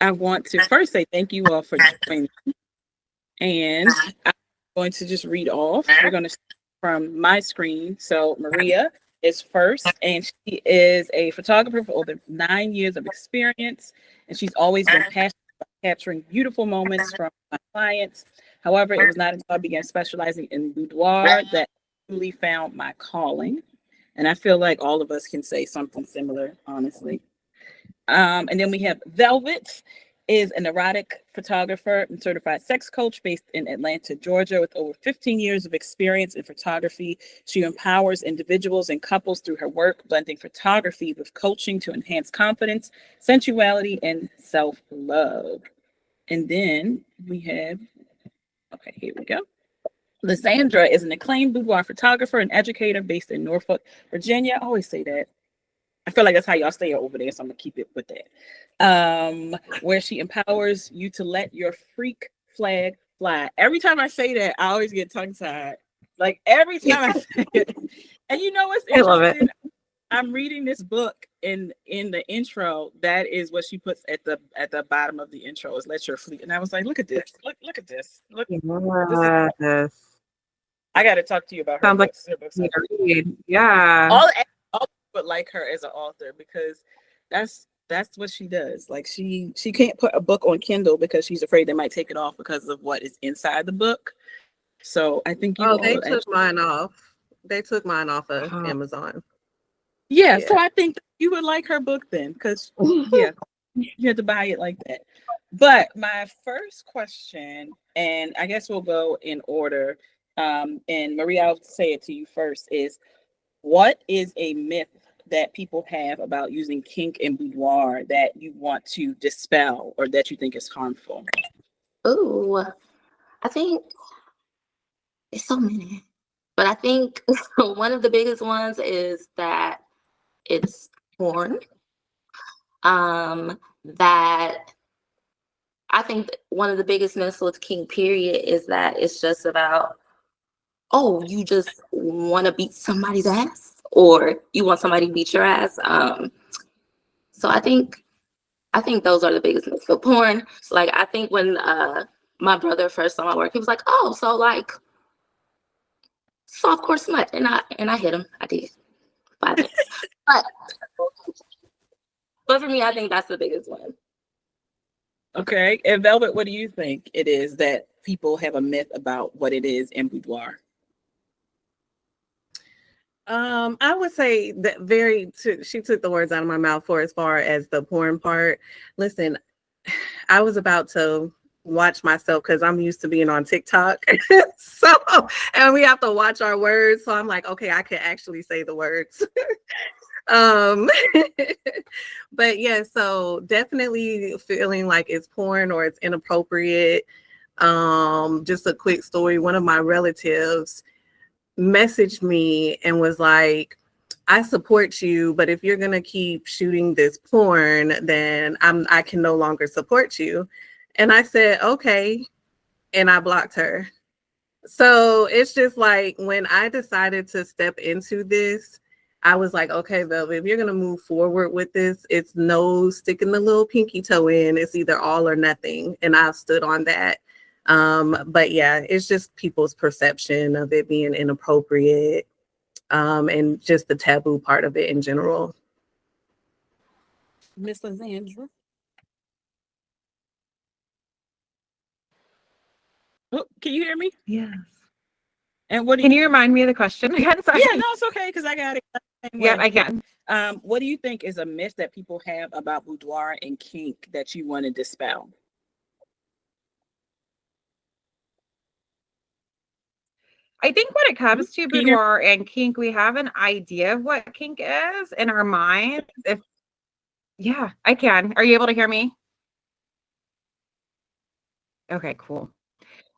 I want to first say thank you all for joining. And I'm going to just read off. We're going to start from my screen. So Maria is first, and she is a photographer with over 9 years of experience, and she's always been passionate about capturing beautiful moments from my clients. However, it was not until I began specializing in boudoir that I truly found my calling. And I feel like all of us can say something similar, honestly. And then we have Velvet is an erotic photographer and certified sex coach based in Atlanta, Georgia, with over 15 years of experience in photography. She empowers individuals and couples through her work, blending photography with coaching to enhance confidence, sensuality, and self-love. And then we have, okay, here we go. Lysandra is an acclaimed boudoir photographer and educator based in Norfolk, Virginia. I always say that. I feel like that's how y'all stay over there, so I'm gonna keep it with that. Where she empowers you to let your freak flag fly. Every time I say that, I always get tongue tied. Like every time I say it. And you know what's I love it. interesting? I'm reading this book, and in the intro, that is what she puts at the bottom of the intro is let your fleet. And I was like, look at this. Look at this. Look, this is, I got to talk to you about her Sounds books. like Her books are read. Yeah. All but like her as an author, because that's what she does. Like she can't put a book on Kindle because she's afraid they might take it off because of what is inside the book. So I think you all they took mine off. They took mine off of Amazon. Yeah, so I think you would like her book then, because yeah, you had to buy it like that. But my first question, and I guess we'll go in order, and Maria, I'll say it to you first, is what is a myth that people have about using kink and boudoir that you want to dispel or that you think is harmful? Oh, I think it's so many. But I think one of the biggest ones is that it's porn. That I think one of the biggest myths with kink period is that it's just about, oh, you just want to beat somebody's ass or you want somebody to beat your ass. So I think those are the biggest myths. For porn, like I think when my brother first saw my work, he was like, oh, so like softcore smut, and I hit him. I did 5 minutes, but for me, I think that's the biggest one. Okay, and Velvet, what do you think it is that people have a myth about what it is in boudoir? I would say that she took the words out of my mouth for as far as the porn part. Listen, I was about to watch myself because I'm used to being on TikTok. So, and we have to watch our words. So I'm like, okay, I can actually say the words. But yeah, so definitely feeling like it's porn or it's inappropriate. Just a quick story. One of my relatives messaged me and was like, I support you, but if you're gonna keep shooting this porn, then I can no longer support you. And I said, okay, and I blocked her. So it's just like when I decided to step into this, I was like, okay, Velvet, if you're gonna move forward with this, it's no sticking the little pinky toe in. It's either all or nothing, and I've stood on that. But yeah, it's just people's perception of it being inappropriate, and just the taboo part of it in general. Miss Lysandra? Oh, can you hear me? Yes. And what can you remind me of the question again? Sorry. Yeah, no, it's okay because I got it. Yeah, I can. What do you think is a myth that people have about boudoir and kink that you want to dispel? I think when it comes to boudoir and kink, we have an idea of what kink is in our minds. Yeah, I can. Are you able to hear me? Okay, cool.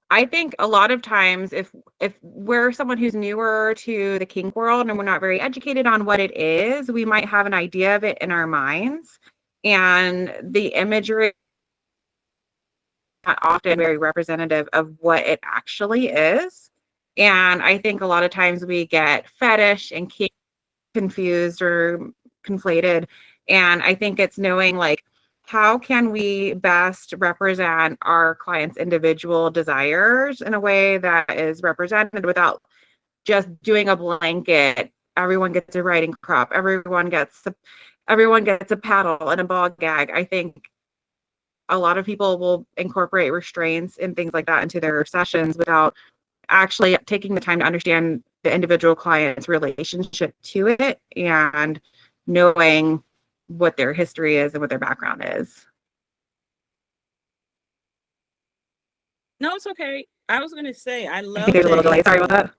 I think a lot of times if we're someone who's newer to the kink world and we're not very educated on what it is, we might have an idea of it in our minds. And the imagery is not often very representative of what it actually is. And I think a lot of times we get fetish and kink confused or conflated. And I think it's knowing like how can we best represent our clients' individual desires in a way that is represented without just doing a blanket, everyone gets a riding crop, everyone gets a paddle and a ball gag. I think a lot of people will incorporate restraints and things like that into their sessions without actually taking the time to understand the individual client's relationship to it and knowing what their history is and what their background is. No, it's okay. I was going to say, I I love think there's a little delay. that, Sorry about that.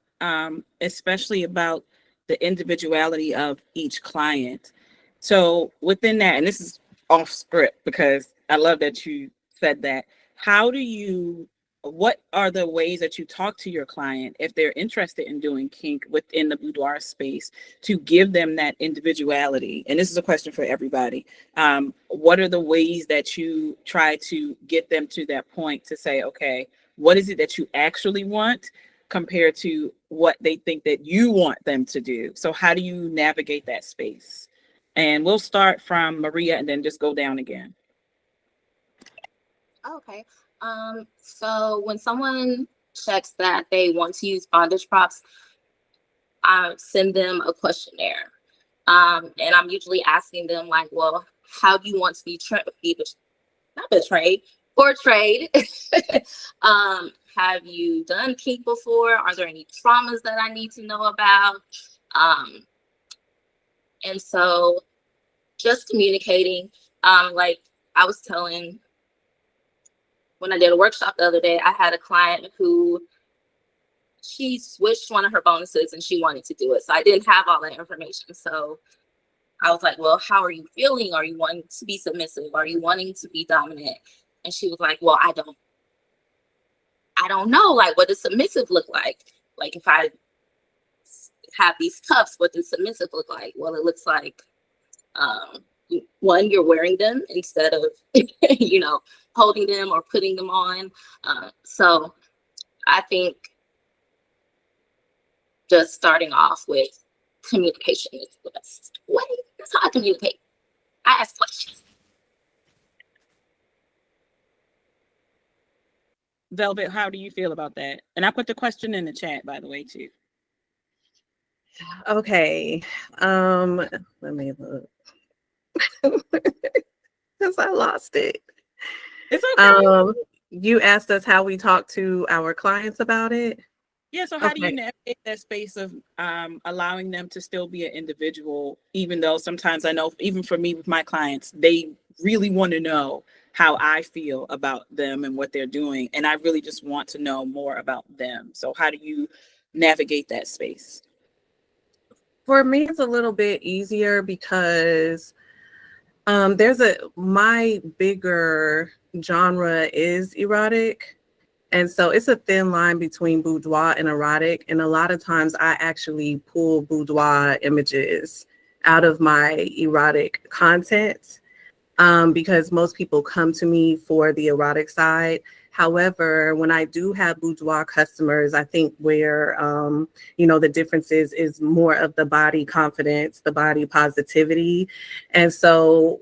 especially about the individuality of each client. So within that, and this is off script because I love that you said that. What are the ways that you talk to your client if they're interested in doing kink within the boudoir space to give them that individuality? And this is a question for everybody. What are the ways that you try to get them to that point to say, okay, what is it that you actually want compared to what they think that you want them to do? So how do you navigate that space? And we'll start from Maria and then just go down again. Okay. So when someone checks that they want to use bondage props, I send them a questionnaire. And I'm usually asking them like, well, how do you want to be not betrayed, portrayed? Have you done kink before? Are there any traumas that I need to know about? And so just communicating, like I was telling, when I did a workshop the other day, I had a client who she switched one of her bonuses and she wanted to do it. So I didn't have all that information. So I was like, well, how are you feeling? Are you wanting to be submissive? Are you wanting to be dominant? And she was like, well, I don't know. Like, what does submissive look like? Like, if I have these cuffs, what does submissive look like? Well, it looks like, one, you're wearing them instead of, holding them or putting them on. So I think just starting off with communication is the best way. That's how I communicate. I ask questions. Velvet, how do you feel about that? And I put the question in the chat, by the way, too. Okay. Let me look. Because I lost it. It's okay. You asked us how we talk to our clients about it. Yeah, so how do you navigate that space of allowing them to still be an individual, even though sometimes I know, even for me with my clients, they really want to know how I feel about them and what they're doing. And I really just want to know more about them. So how do you navigate that space? For me, it's a little bit easier because my bigger genre is erotic. And so it's a thin line between boudoir and erotic. And a lot of times I actually pull boudoir images out of my erotic content because most people come to me for the erotic side. However, when I do have boudoir customers, I think where, the difference is more of the body confidence, the body positivity. And so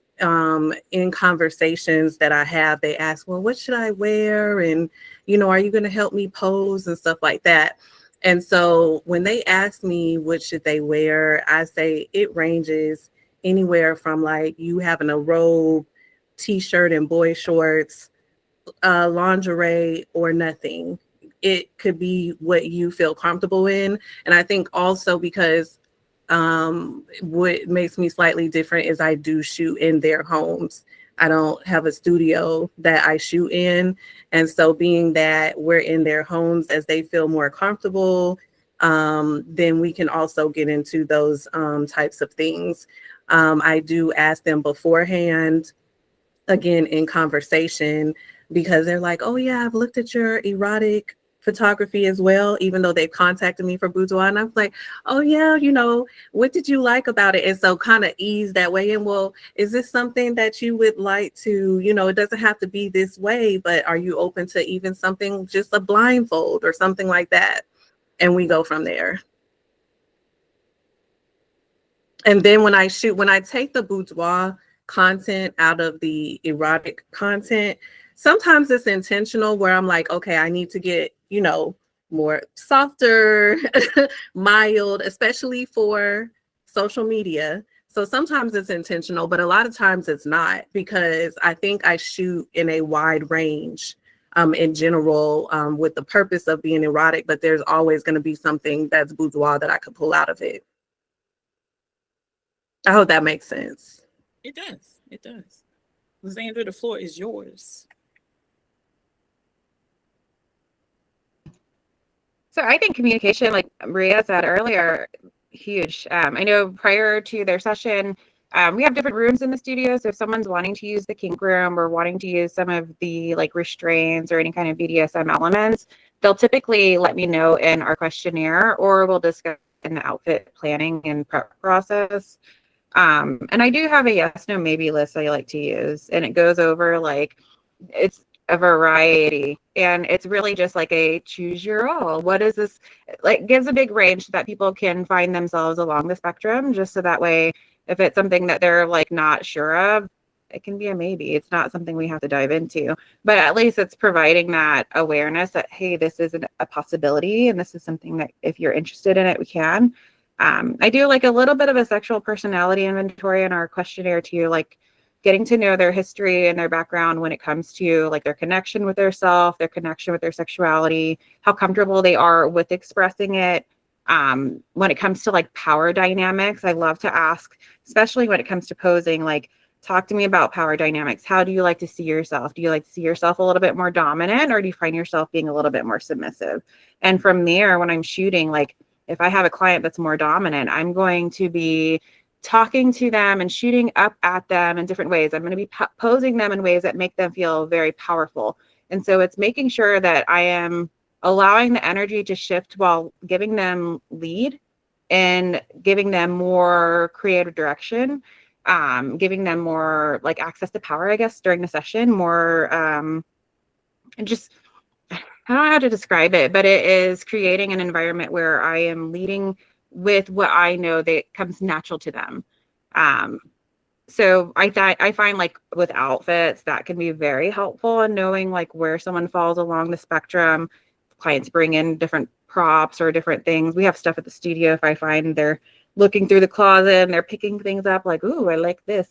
in conversations that I have, they ask, well, what should I wear? And, are you going to help me pose and stuff like that? And so when they ask me what should they wear, I say it ranges anywhere from like you having a robe, t-shirt and boy shorts, lingerie, or nothing. It could be what you feel comfortable in. And I think also because what makes me slightly different is I do shoot in their homes. I don't have a studio that I shoot in. And so being that we're in their homes as they feel more comfortable, then we can also get into those types of things. I do ask them beforehand, again, in conversation, because they're like, oh yeah, I've looked at your erotic photography as well, even though they've contacted me for boudoir. And I'm like, oh yeah, what did you like about it? And so kind of ease that way. And well, is this something that you would like to, it doesn't have to be this way, but are you open to even something, just a blindfold or something like that? And we go from there. And then when I take the boudoir content out of the erotic content. Sometimes it's intentional where I'm like, okay, I need to get, more softer, mild, especially for social media. So sometimes it's intentional, but a lot of times it's not, because I think I shoot in a wide range in general with the purpose of being erotic, but there's always going to be something that's boudoir that I could pull out of it. I hope that makes sense. It does. It does. Xander, the floor is yours. So I think communication, like Maria said earlier, huge. I know prior to their session, we have different rooms in the studio. So if someone's wanting to use the kink room or wanting to use some of the like restraints or any kind of BDSM elements, they'll typically let me know in our questionnaire, or we'll discuss in the outfit planning and prep process. And I do have a yes, no, maybe list I like to use, and it goes over like, it's a variety, and it's really just like a choose your all. What is this? Like, gives a big range so that people can find themselves along the spectrum, just so that way, if it's something that they're like not sure of, it can be a maybe. It's not something we have to dive into, but at least it's providing that awareness that, hey, this is a possibility, and this is something that if you're interested in it, we can. I do like a little bit of a sexual personality inventory in our questionnaire too, like getting to know their history and their background when it comes to like their connection with their self, their connection with their sexuality, how comfortable they are with expressing it. When it comes to like power dynamics, I love to ask, especially when it comes to posing, like, talk to me about power dynamics. How do you like to see yourself? Do you like to see yourself a little bit more dominant, or do you find yourself being a little bit more submissive? And from there, when I'm shooting, like if I have a client that's more dominant, I'm going to be talking to them and shooting up at them in different ways. I'm going to be posing them in ways that make them feel very powerful. And so it's making sure that I am allowing the energy to shift while giving them lead and giving them more creative direction, giving them more like access to power, I guess, during the session, more and just, I don't know how to describe it, but it is creating an environment where I am leading with what I know that comes natural to them. So I find like with outfits, that can be very helpful in knowing like where someone falls along the spectrum. Clients bring in different props or different things. We have stuff at the studio. If I find they're looking through the closet and they're picking things up like, ooh, I like this,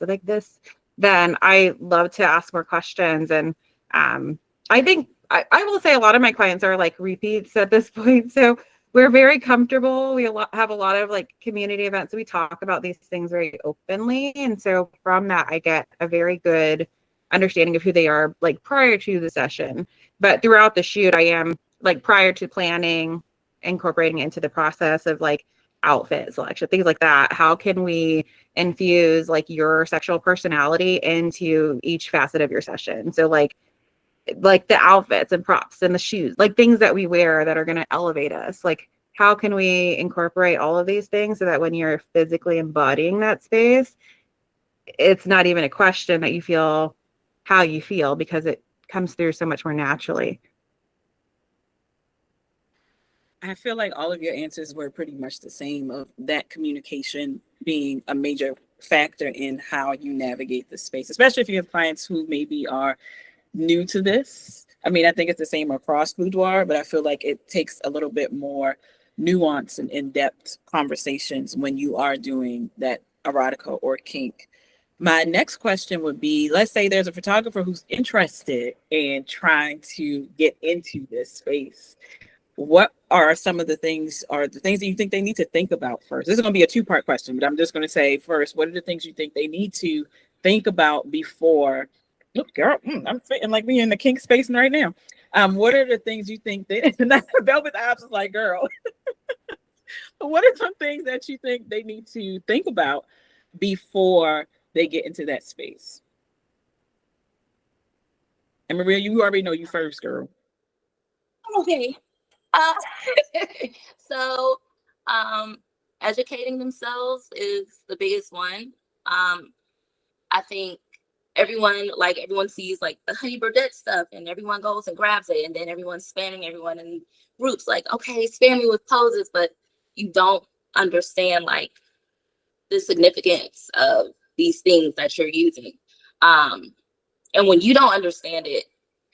then I love to ask more questions. And I think I will say a lot of my clients are like repeats at this point. So we're very comfortable. We have a lot of like community events. We talk about these things very openly. And so from that, I get a very good understanding of who they are like prior to the session. But throughout the shoot, I am like prior to planning, incorporating into the process of like outfit selection, things like that. How can we infuse like your sexual personality into each facet of your session? So like the outfits and props and the shoes, like things that we wear that are going to elevate us. Like, how can we incorporate all of these things so that when you're physically embodying that space, it's not even a question that you feel how you feel, because it comes through so much more naturally. I feel like all of your answers were pretty much the same, of that communication being a major factor in how you navigate the space, especially if you have clients who maybe are new to this. I mean, I think it's the same across boudoir, but I feel like it takes a little bit more nuance and in-depth conversations when you are doing that erotica or kink. My next question would be, let's say there's a photographer who's interested in trying to get into this space. What are some of the things, that you think they need to think about first? This is going to be a two-part question, but I'm just going to say first, what are the things you think they need to think about before? Look, girl, I'm fitting like me in the kink space right now. What are the things you think Velvet Ops is like, girl? What are some things that you think they need to think about before they get into that space? And Maria, you already know you first, girl. Okay. So educating themselves is the biggest one. I think everyone sees like the Honey Burdette stuff, and everyone goes and grabs it, and then everyone's spamming everyone in groups like, okay, spam me with poses, but you don't understand like the significance of these things that you're using. And when you don't understand it,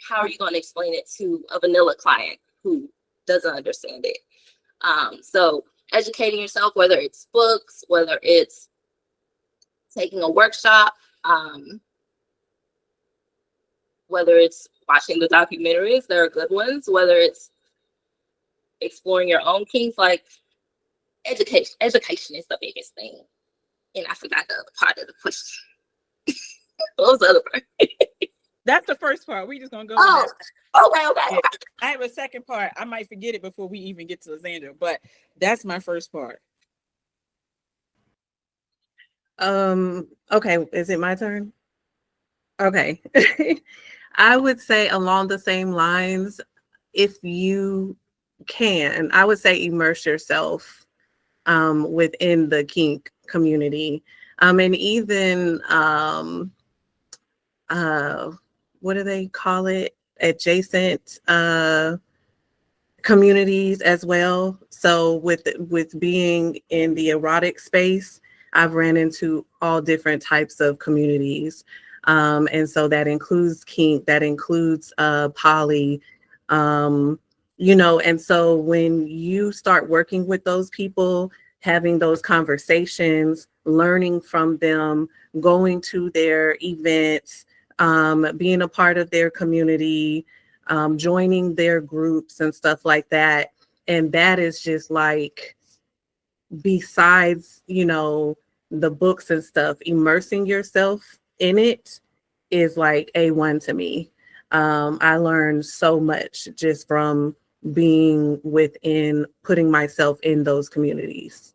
how are you going to explain it to a vanilla client who doesn't understand it? So educating yourself, whether it's books, whether it's taking a workshop, whether it's watching the documentaries, there are good ones, whether it's exploring your own kinks, like education is the biggest thing. And I forgot the other part of the question. What was the other part? That's the first part. We just gonna go Oh, with that. okay. Yeah. I have a second part. I might forget it before we even get to Lysandra, but that's my first part. Okay, is it my turn? Okay. I would say along the same lines, if you can, I would say immerse yourself within the kink community. And even what do they call it? Adjacent communities as well. So with being in the erotic space, I've ran into all different types of communities. And so that includes kink, that includes poly, and so when you start working with those people, having those conversations, learning from them, going to their events, being a part of their community, joining their groups and stuff like that. And that is just like, besides, the books and stuff, immersing yourself in it is like A1 to me. I learned so much just from being putting myself in those communities.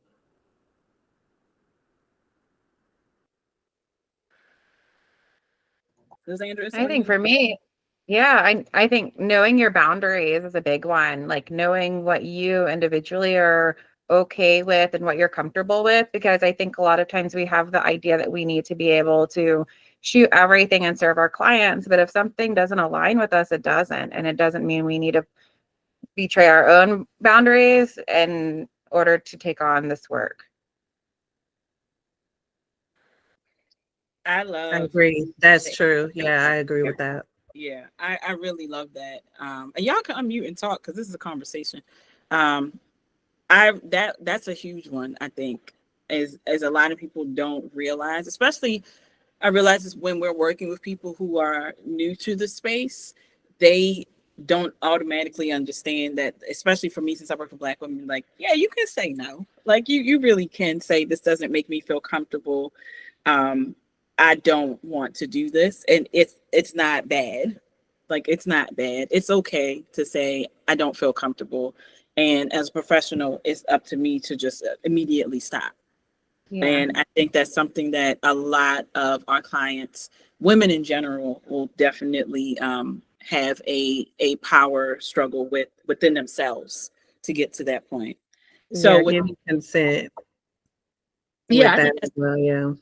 Lysandra, I think for me, yeah, I think knowing your boundaries is a big one. Like knowing what you individually are okay with and what you're comfortable with, because I think a lot of times we have the idea that we need to be able to shoot everything and serve our clients. But if something doesn't align with us, it doesn't. And it doesn't mean we need to betray our own boundaries in order to take on this work. I I love. agree. That's true. Yeah, I agree with that. Yeah, I really love that. And y'all can unmute and talk because this is a conversation. That's a huge one. I think as a lot of people don't realize, especially I realize this when we're working with people who are new to the space, they don't automatically understand that, especially for me, since I work with Black women, like, yeah, you can say no. Like you really can say this doesn't make me feel comfortable. I don't want to do this. And it's not bad. Like it's not bad. It's okay to say I don't feel comfortable. And as a professional, it's up to me to just immediately stop. Yeah. And I think that's something that a lot of our clients, women in general, will definitely have a power struggle within themselves to get to that point. So Yeah, giving consent yeah, with I that think as well. Yeah.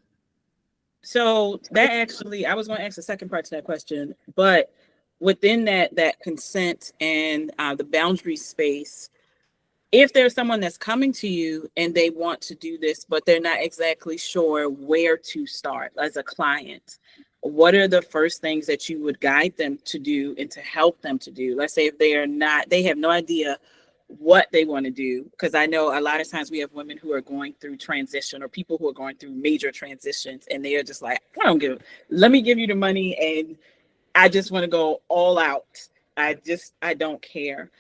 so that actually, I was going to ask the second part to that question, but within that consent and the boundary space, if there's someone that's coming to you and they want to do this, but they're not exactly sure where to start as a client, what are the first things that you would guide them to do and to help them to do? Let's say if they have no idea what they want to do, because I know a lot of times we have women who are going through transition or people who are going through major transitions and they are just like, let me give you the money and I just want to go all out. I don't care.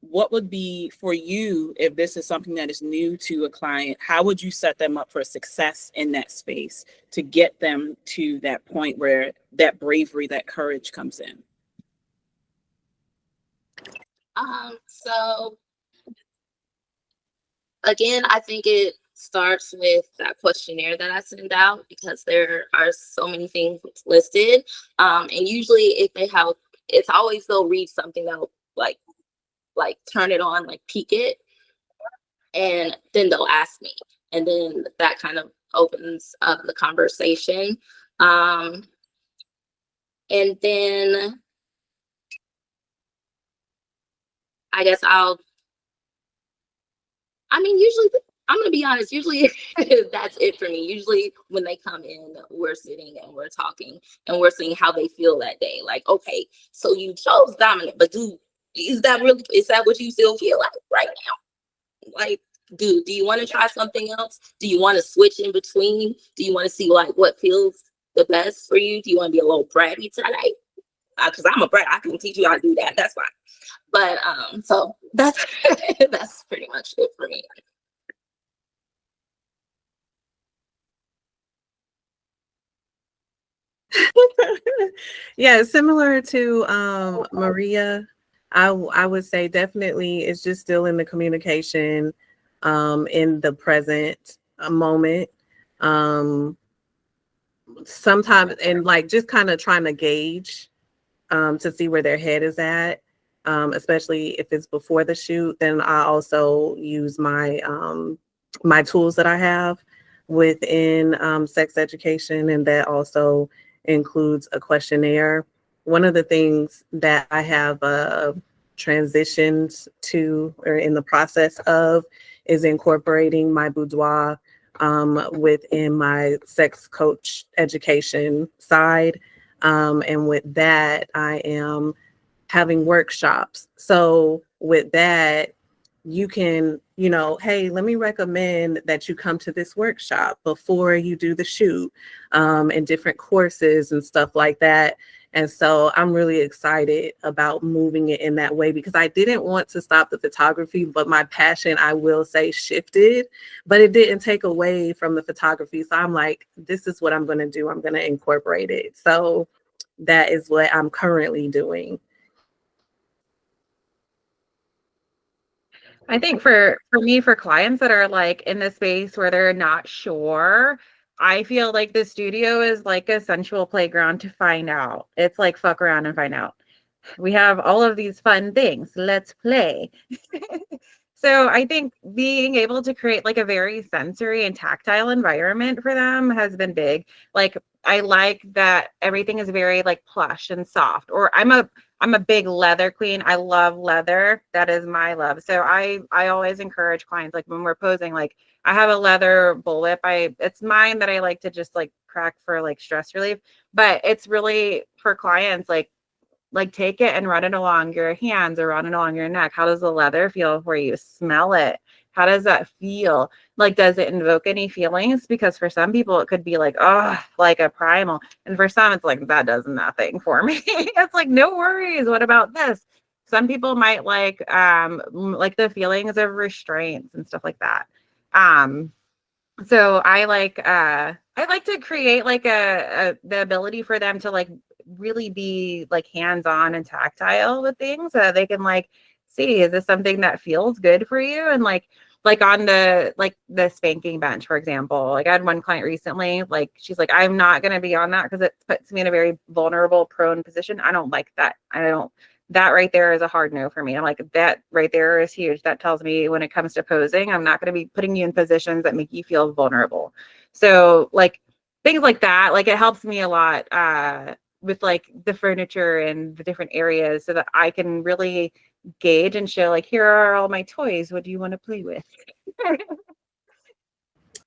What would be for you if this is something that is new to a client? How would you set them up for success in that space to get them to that point where that bravery, that courage comes in? So again, I think it starts with that questionnaire that I send out because there are so many things listed. And usually if they have, it's always they'll read something that'll like turn it on, like peek it, and then they'll ask me. And then that kind of opens up the conversation. And then I guess usually I'm gonna be honest, usually that's it for me. Usually when they come in, we're sitting and we're talking and we're seeing how they feel that day. Like, okay, so you chose dominant, but is that what you still feel like right now? Like, do you want to try something else? Do you want to switch in between? Do you want to see like what feels the best for you? Do you want to be a little bratty tonight? Because I'm a brat, I can teach you how to do that. That's fine. But so that's that's pretty much it for me. Yeah, similar to Maria, I would say definitely it's just still in the communication, in the present moment. Sometimes, and like just kind of trying to gauge to see where their head is at, especially if it's before the shoot. Then I also use my my tools that I have within sex education, and that also includes a questionnaire. One of the things that I have transitioned to, or in the process of, is incorporating my boudoir within my sex coach education side. And with that, I am having workshops. So with that, you can, hey, let me recommend that you come to this workshop before you do the shoot, and different courses and stuff like that. And so I'm really excited about moving it in that way, because I didn't want to stop the photography, but my passion, I will say, shifted, but it didn't take away from the photography. So I'm like, this is what I'm going to do. I'm going to incorporate it. So that is what I'm currently doing. I think for me, for clients that are like in the space where they're not sure, I feel like the studio is like a sensual playground to find out. It's like fuck around and find out. We have all of these fun things. Let's play. So I think being able to create like a very sensory and tactile environment for them has been big. Like I like that everything is very like plush and soft. Or I'm a big leather queen. I love leather. That is my love. So I always encourage clients, like when we're posing, like I have a leather bullwhip. It's mine that I like to just like crack for like stress relief. But it's really for clients, like take it and run it along your hands or run it along your neck. How does the leather feel for you? Smell it. How does that feel? Like, does it invoke any feelings? Because for some people, it could be like, oh, like a primal. And for some, it's like, that does nothing for me. It's like, no worries. What about this? Some people might like the feelings of restraints and stuff like that. So I like to create like the ability for them to like really be like hands-on and tactile with things, so that they can like see, is this something that feels good for you? And like on the spanking bench, for example, like I had one client recently, like she's like, I'm not going to be on that because it puts me in a very vulnerable, prone position. I don't like that. That right there is a hard no for me. I'm like, that right there is huge. That tells me when it comes to posing, I'm not going to be putting you in positions that make you feel vulnerable. So like things like that, like it helps me a lot with like the furniture and the different areas, so that I can really gauge and show like, here are all my toys. What do you want to play with?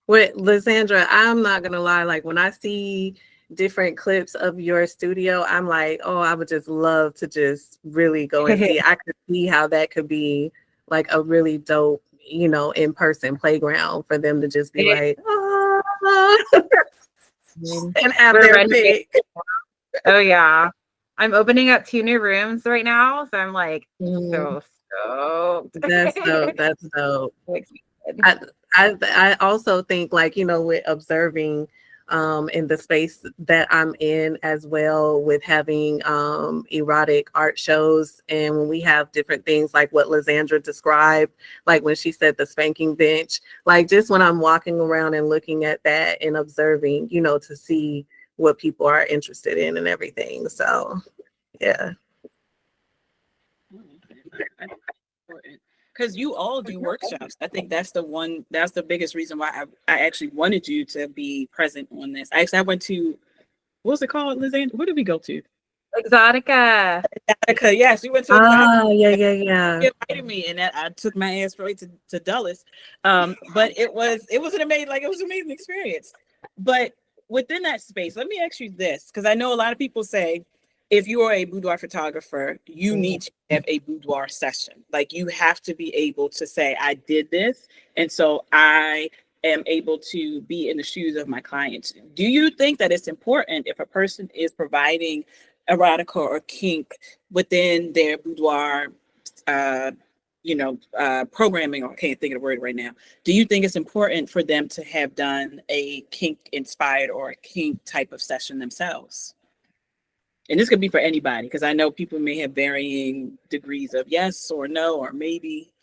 With Lysandra, I'm not gonna lie, like when I see different clips of your studio, I'm like, oh, I would just love to just really go and see. I could see how that could be like a really dope, in-person playground for them to just be like, oh, and have their pick. Oh yeah. I'm opening up 2 new rooms right now, so I'm like so stoked. That's dope. That's dope. I also think, like, with observing in the space that I'm in as well, with having erotic art shows, and when we have different things like what Lysandra described, like when she said the spanking bench, like just when I'm walking around and looking at that and observing, to see what people are interested in and everything. So yeah. Because you all do workshops. I think that's the biggest reason why I actually wanted you to be present on this. Actually, I went to, what was it called, Lysandra? Where did we go to? Exotica. Because yes, we went to a Yeah. he invited me, and I took my ass straight to Dulles. But it was an amazing, like it was an amazing experience. But within that space, let me ask you this, because I know a lot of people say if you are a boudoir photographer, you need to have a boudoir session. Like you have to be able to say, I did this, and so I am able to be in the shoes of my clients. Do you think that it's important if a person is providing erotica or kink within their boudoir programming, or I can't think of the word right now. Do you think it's important for them to have done a kink inspired or a kink type of session themselves? And this could be for anybody, because I know people may have varying degrees of yes or no, or maybe.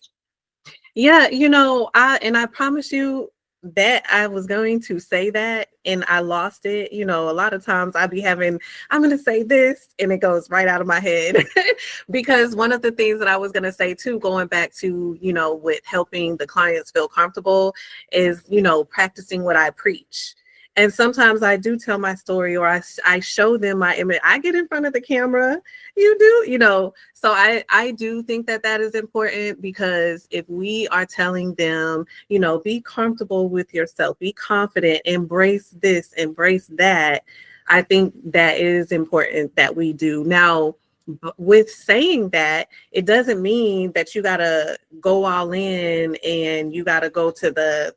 Yeah, I promise you that I was going to say that and I lost it. A lot of times I'm going to say this and it goes right out of my head. Because one of the things that I was going to say too, going back to, with helping the clients feel comfortable is, practicing what I preach. And sometimes I do tell my story, or I show them my image. I get in front of the camera. You do, so I do think that is important, because if we are telling them, be comfortable with yourself, be confident, embrace this, embrace that, I think that is important that we do. Now, with saying that, it doesn't mean that you got to go all in and you got to go to the,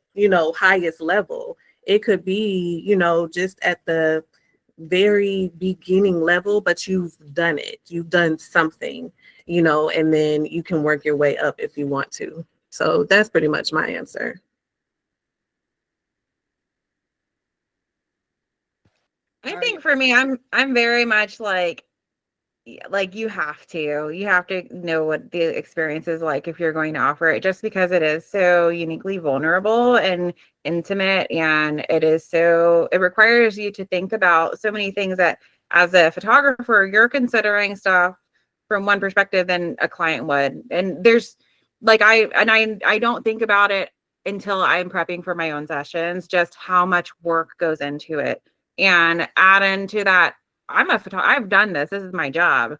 highest level. It could be, just at the very beginning level, but you've done it. You've done something, and then you can work your way up if you want to. So that's pretty much my answer. I think for me, I'm very much like you have to know what the experience is like if you're going to offer it, just because it is so uniquely vulnerable and intimate, and it requires you to think about so many things that as a photographer you're considering stuff from one perspective than a client would. And there's like I don't think about it until I'm prepping for my own sessions, just how much work goes into it. And add into that, I've done this. This is my job.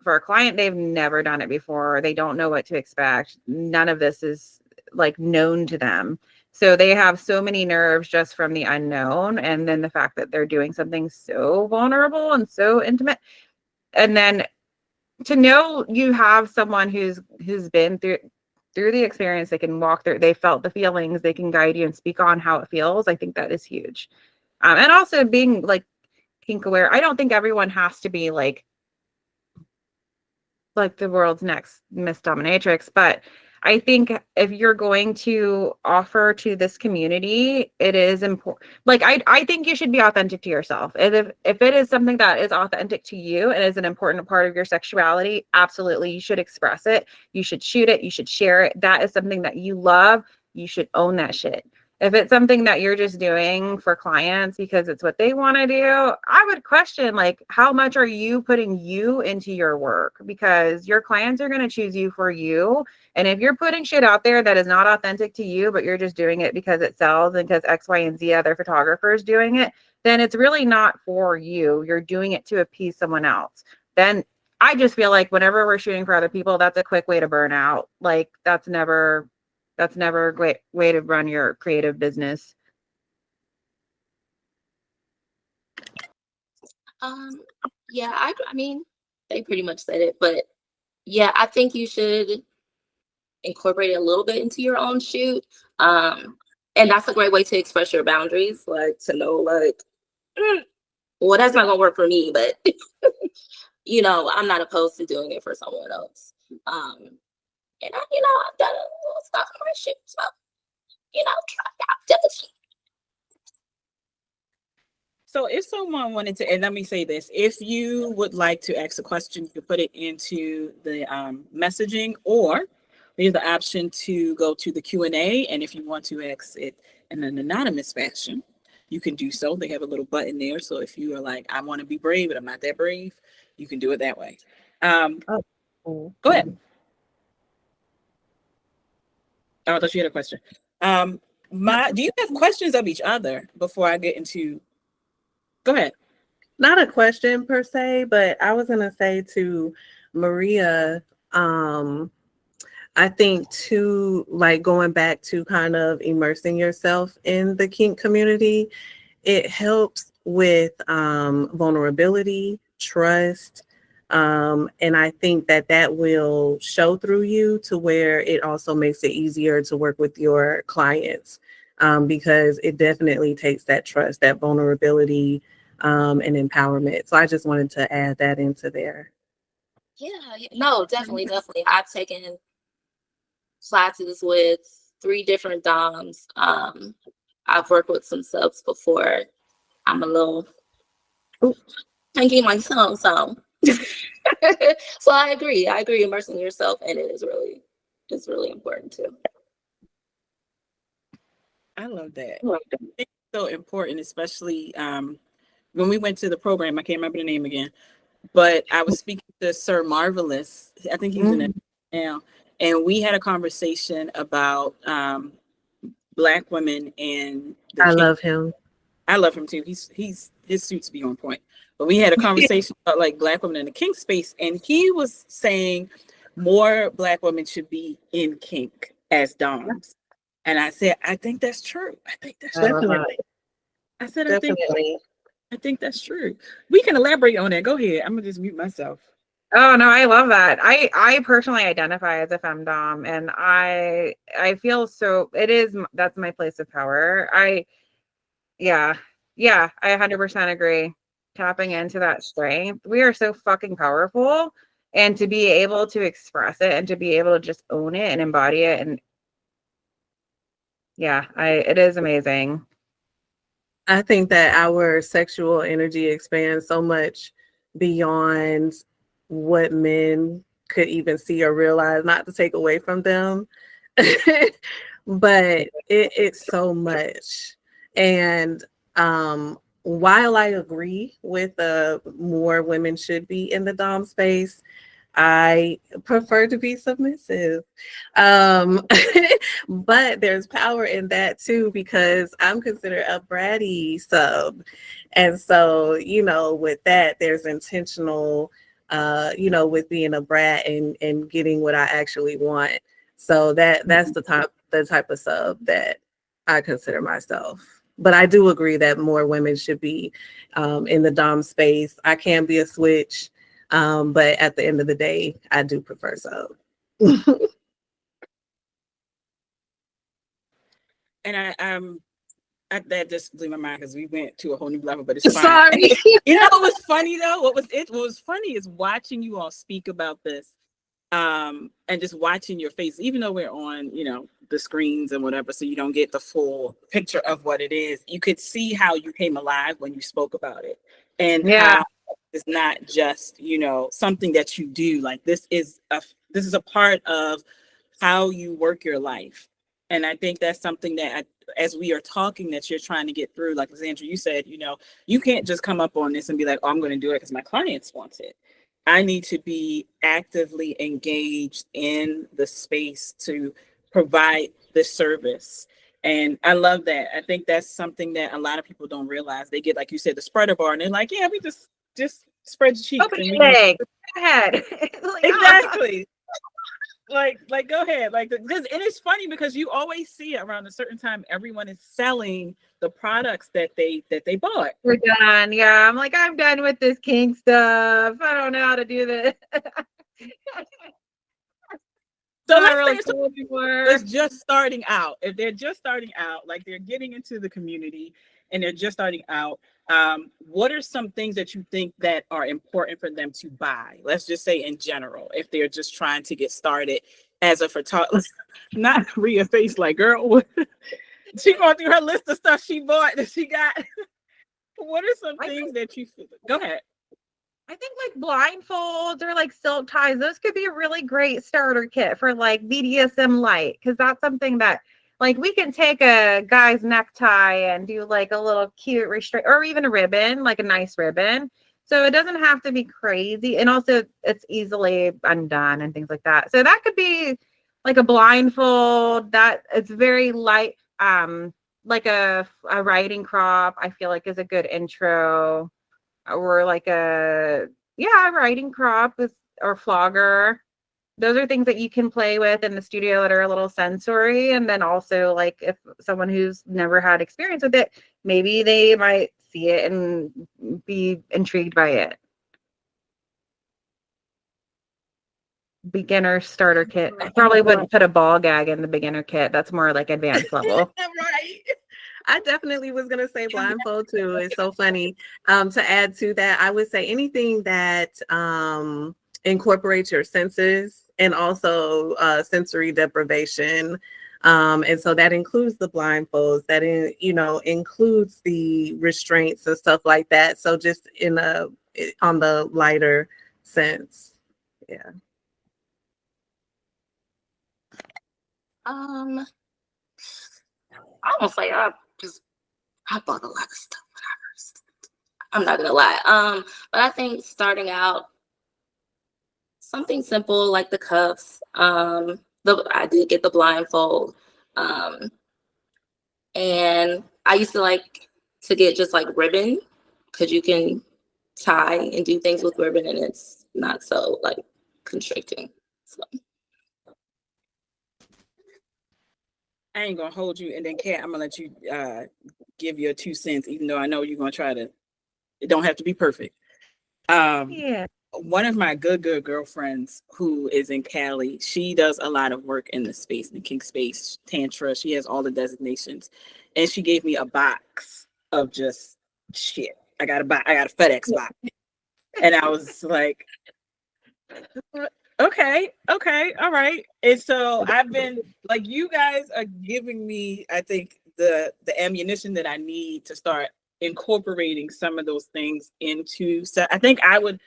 For a client, they've never done it before. They don't know what to expect. None of this is like known to them. So they have so many nerves just from the unknown. And then the fact that they're doing something so vulnerable and so intimate. And then to know you have someone who's been through the experience, they can walk through, they felt the feelings, they can guide you and speak on how it feels. I think that is huge. And also being like kink aware. I don't think everyone has to be like the world's next Miss Dominatrix, but I think if you're going to offer to this community, it is important. Like I think you should be authentic to yourself. If it is something that is authentic to you and is an important part of your sexuality, absolutely you should express it. You should shoot it. You should share it. That is something that you love. You should own that shit. If it's something that you're just doing for clients because it's what they want to do, I would question, like, how much are you putting you into your work? Because your clients are going to choose you for you. And if you're putting shit out there that is not authentic to you, but you're just doing it because it sells and because X, Y, and Z other photographers doing it, then it's really not for you. You're doing it to appease someone else. Then I just feel like whenever we're shooting for other people, that's a quick way to burn out. Like that's never a great way to run your creative business. Yeah, I mean, they pretty much said it, but yeah, I think you should incorporate it a little bit into your own shoot. And that's a great way to express your boundaries, like to know, like, well, that's not gonna work for me, but I'm not opposed to doing it for someone else. And I've done a little stuff in my shoot, so try it out. Definitely. So if someone wanted to, and let me say this, if you would like to ask a question, you can put it into the messaging, or there's the option to go to the Q&A. And if you want to ask it in an anonymous fashion, you can do so. They have a little button there. So if you are like, I want to be brave, but I'm not that brave, you can do it that way. Go ahead. Oh, I thought you had a question. Do you have questions of each other before I get into? Go ahead. Not a question per se, but I was gonna say too, Maria, I think too, like going back to kind of immersing yourself in the kink community, it helps with vulnerability, trust. And I think that that will show through you to where it also makes it easier to work with your clients, because it definitely takes that trust, that vulnerability, and empowerment. So I just wanted to add that into there. No, definitely. I've taken classes with 3 different DOMs. I've worked with some subs before. I'm a little tanky myself, so so I agree. Immersing yourself in it is really important too. I love that. It's so important, especially when we went to the program. I can't remember the name again, but I was speaking to Sir Marvelous. I think he's in it now, and we had a conversation about Black women and the I kink. love him. I love him too. He's his suits be on point. But we had a conversation about like Black women in the kink space, and he was saying more Black women should be in kink as doms. And I said, I think that's true. I think that's true. Definitely. I said, Definitely. I think that's true. We can elaborate on that. Go ahead. I'm gonna just mute myself. Oh no, I love that. I personally identify as a femdom, and I feel so. That's my place of power. Yeah, I 100% agree. Tapping into that strength, we are so fucking powerful, and to be able to express it and to be able to just own it and embody it, and yeah, it is amazing. I think that our sexual energy expands so much beyond what men could even see or realize, not to take away from them, but it's so much. And while I agree with more women should be in the dom space, I prefer to be submissive. But there's power in that too, because I'm considered a bratty sub. And so, with that, there's intentional, with being a brat and getting what I actually want. So that's the type of sub that I consider myself. But I do agree that more women should be in the dom space. I can be a switch. But at the end of the day, I do prefer sub. And that just blew my mind because we went to a whole new level, but it's fine. Sorry. You know what was funny though? What was funny is watching you all speak about this, and just watching your face, even though we're on, the screens and whatever, so you don't get the full picture of what it is. You could see how you came alive when you spoke about it, and how it's not just something that you do. Like this is a part of how you work your life. And I think that's something that as we are talking, that you're trying to get through. Like Sandra, you said, you can't just come up on this and be like, oh, I'm going to do it because my clients want it. I need to be actively engaged in the space to provide this service. And I love that. I think that's something that a lot of people don't realize. They get, like you said, the spreader bar, and they're like, yeah, we just spread your cheeks. Open your leg. Go ahead. Exactly. Like go ahead. Because and it's funny because you always see around a certain time everyone is selling the products that they bought. We're done. Yeah, I'm like, I'm done with this kink stuff. I don't know how to do this. So let's say it's just starting out. If they're just starting out, like they're getting into the community and they're just starting out, what are some things that you think that are important for them to buy? Let's just say in general, if they're just trying to get started as a photographer. Not Rhea face like, girl, she going through her list of stuff she bought that she got. What are some things that you feel? Go ahead. I think like blindfolds or like silk ties, those could be a really great starter kit for like BDSM light, because that's something that like we can take a guy's necktie and do like a little cute restraint, or even a ribbon, like a nice ribbon. So it doesn't have to be crazy, and also it's easily undone and things like that. So that could be like a blindfold that it's very light, like a riding crop, I feel like is a good intro. Or like a riding crop or flogger. Those are things that you can play with in the studio that are a little sensory. And then also, like, if someone who's never had experience with it, maybe they might see it and be intrigued by it. Beginner starter kit. I probably wouldn't put a ball gag in the beginner kit. That's more like advanced level. Right. I definitely was gonna say blindfold too. It's so funny. To add to that, I would say anything that incorporates your senses and also sensory deprivation. And so that includes the blindfolds, that includes the restraints and stuff like that. So just on the lighter sense. Yeah. I don't say I bought a lot of stuff when I first. I'm not gonna lie. But I think starting out something simple like the cuffs. I did get the blindfold. And I used to like to get just like ribbon because you can tie and do things with ribbon and it's not so like constricting. So. I ain't gonna hold you, and then Kat, I'm gonna let you give your 2 cents, even though I know you're gonna try to. It don't have to be perfect. Yeah. One of my good girlfriends who is in Cali, she does a lot of work in the space, in the kink space, tantra. She has all the designations, and she gave me a box of just shit. I got a FedEx box, and I was like, okay, all right. And so I've been like, you guys are giving me, I think, the ammunition that I need to start incorporating some of those things into. So I think I wouldn't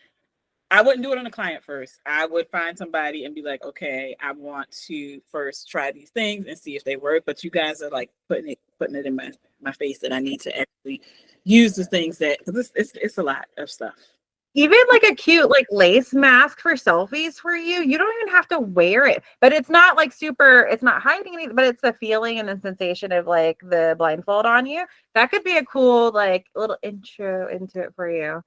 do it on a client first. I would find somebody and be like, okay, I want to first try these things and see if they work. But you guys are like putting it in my face that I need to actually use the things that, because it's a lot of stuff. Even like a cute like lace mask for selfies for you. You don't even have to wear it, but it's not like it's not hiding anything, but it's the feeling and the sensation of like the blindfold on you. That could be a cool like little intro into it for you.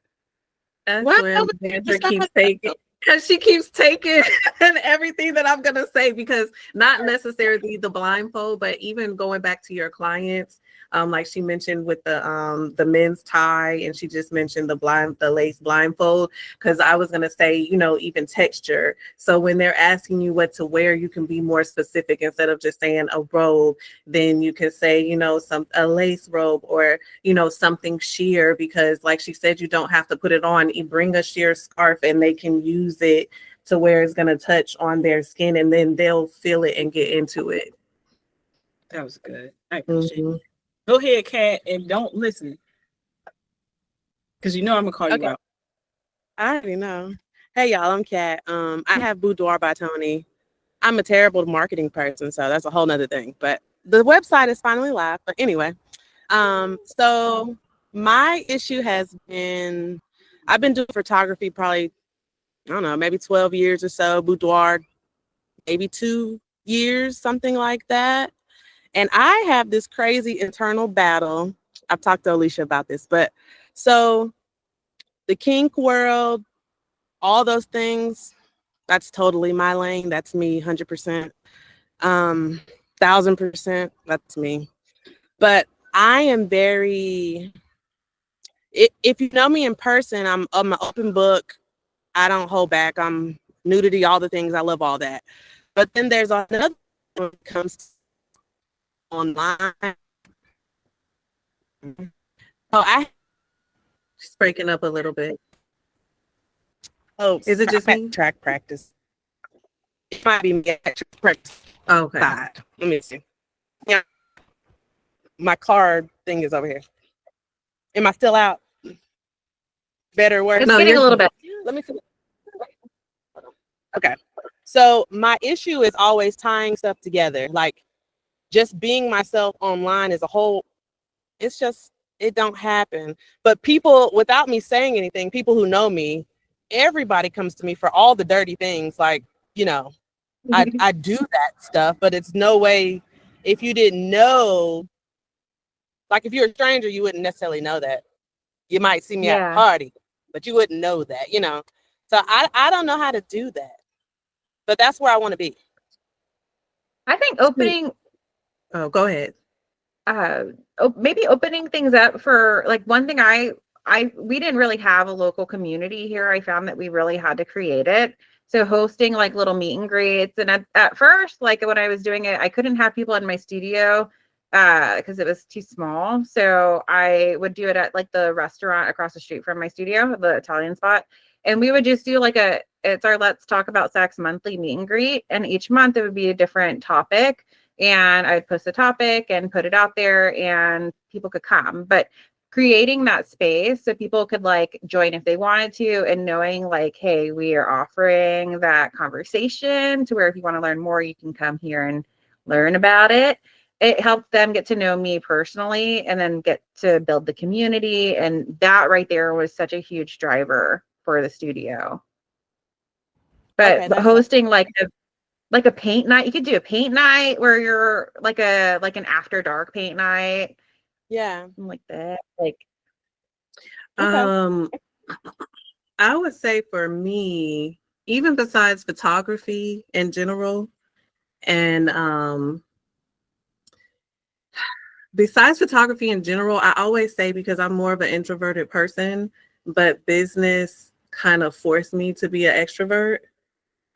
That's where Sandra keeps taking, because she keeps taking everything that I'm gonna say, because not necessarily the blindfold, but even going back to your clients, like she mentioned with the men's tie, and she just mentioned the lace blindfold, because I was gonna say, even texture. So when they're asking you what to wear, you can be more specific. Instead of just saying a robe, then you can say, a lace robe, or something sheer, because like she said, you don't have to put it on. You bring a sheer scarf and they can use it to where it's going to touch on their skin, and then they'll feel it and get into it. That was good. I appreciate it. Go ahead, Kat, and don't listen, because I'm gonna call you out. I already know. Hey y'all, I'm Kat. I have Boudoir by Tony. I'm a terrible marketing person, so that's a whole nother thing. But the website is finally live. But anyway, so my issue has been, I've been doing photography probably, I don't know, maybe 12 years or so. Boudoir, maybe 2 years, something like that. And I have this crazy internal battle. I've talked to Alicia about this, but so the kink world, all those things, that's totally my lane. That's me, 100%. 1000%, that's me. But I am very, if you know me in person, I'm an open book. I don't hold back. I'm nudity, all the things. I love all that. But then there's another when it comes online. So She's breaking up a little bit. Oh, is it just me? Track practice. It might be me. Practice. Okay. Let me see. Yeah. My card thing is over here. Am I still out? Better, worse? It's getting a little bit. Let me see. Okay. So my issue is always tying stuff together. Like just being myself online as a whole, it don't happen. But people, without me saying anything, people who know me, everybody comes to me for all the dirty things. Like, I do that stuff, but it's no way, if you didn't know, like if you're a stranger, you wouldn't necessarily know that. You might see me at a party, but you wouldn't know that, So I don't know how to do that, but that's where I want to be. I think opening Oh, go ahead. maybe opening things up for like one thing we didn't really have a local community here. I found that we really had to create it. So hosting like little meet and greets, and at first, like when I was doing it, I couldn't have people in my studio because it was too small. So I would do it at like the restaurant across the street from my studio, the Italian spot. And we would just do like it's our Let's Talk About Sex monthly meet and greet. And each month it would be a different topic. And I would post a topic and put it out there and people could come. But creating that space so people could like join if they wanted to, and knowing like, hey, we are offering that conversation to where if you want to learn more, you can come here and learn about it. It helped them get to know me personally and then get to build the community. And that right there was such a huge driver for the studio. But Okay, hosting like a paint night, you could do a paint night where you're like an after dark paint night. Yeah. Something like that. Like, Okay. I would say for me, even besides photography in general, and besides photography in general, I always say, because I'm more of an introverted person, but business kind of forced me to be an extrovert.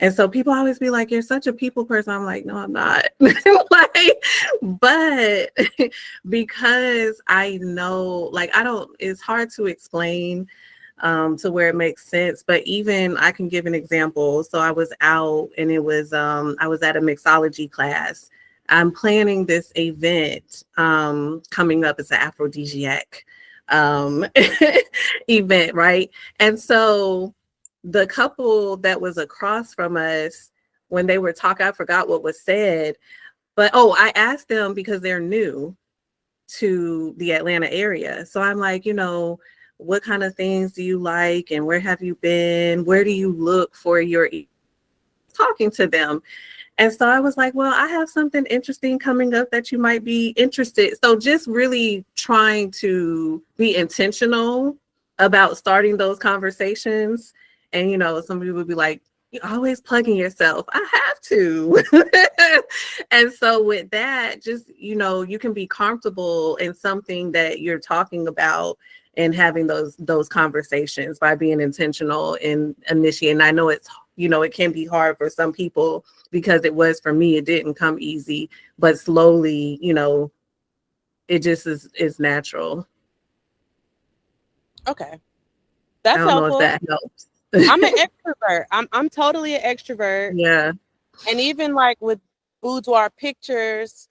And so people always be like, you're such a people person. I'm like, no, I'm not. Like, but because I know, like, it's hard to explain to where it makes sense. But even I can give an example. So I was out and I was at a mixology class. I'm planning this event coming up. It's an aphrodisiac event, right? And so the couple that was across from us, when they were talking, I forgot what was said, but I asked them because they're new to the Atlanta area. So I'm like, what kind of things do you like and where have you been? Where do you look for your talking to them? And so I was like, well, I have something interesting coming up that you might be interested. So just really trying to be intentional about starting those conversations. And, some people would be like, you're always plugging yourself. I have to. And so with that, just, you can be comfortable in something that you're talking about and having those conversations by being intentional and initiating. I know it's, it can be hard for some people because it was for me, it didn't come easy, but slowly, it just is natural. Okay. That's I don't helpful. know if that helps. I'm an extrovert. I'm totally an extrovert. Yeah. And even like with boudoir pictures,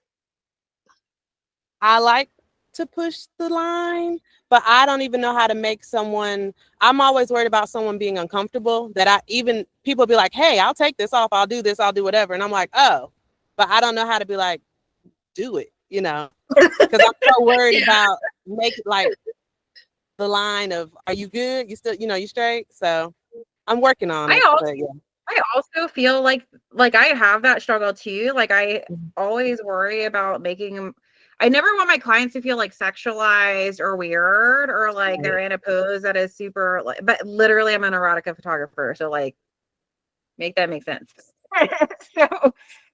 I like to push the line, but I don't even know how to make someone, I'm always worried about someone being uncomfortable, that people be like, hey, I'll take this off. I'll do this. I'll do whatever. And I'm like, oh, but I don't know how to be like, do it, because I'm so worried about like the line of, are you good? You still, you straight? So I'm working on it. I also feel like I have that struggle too. Like I always worry about making them. I never want my clients to feel like sexualized or weird or like they're in a pose that is super. But literally, I'm an erotica photographer, so like, make that make sense. So,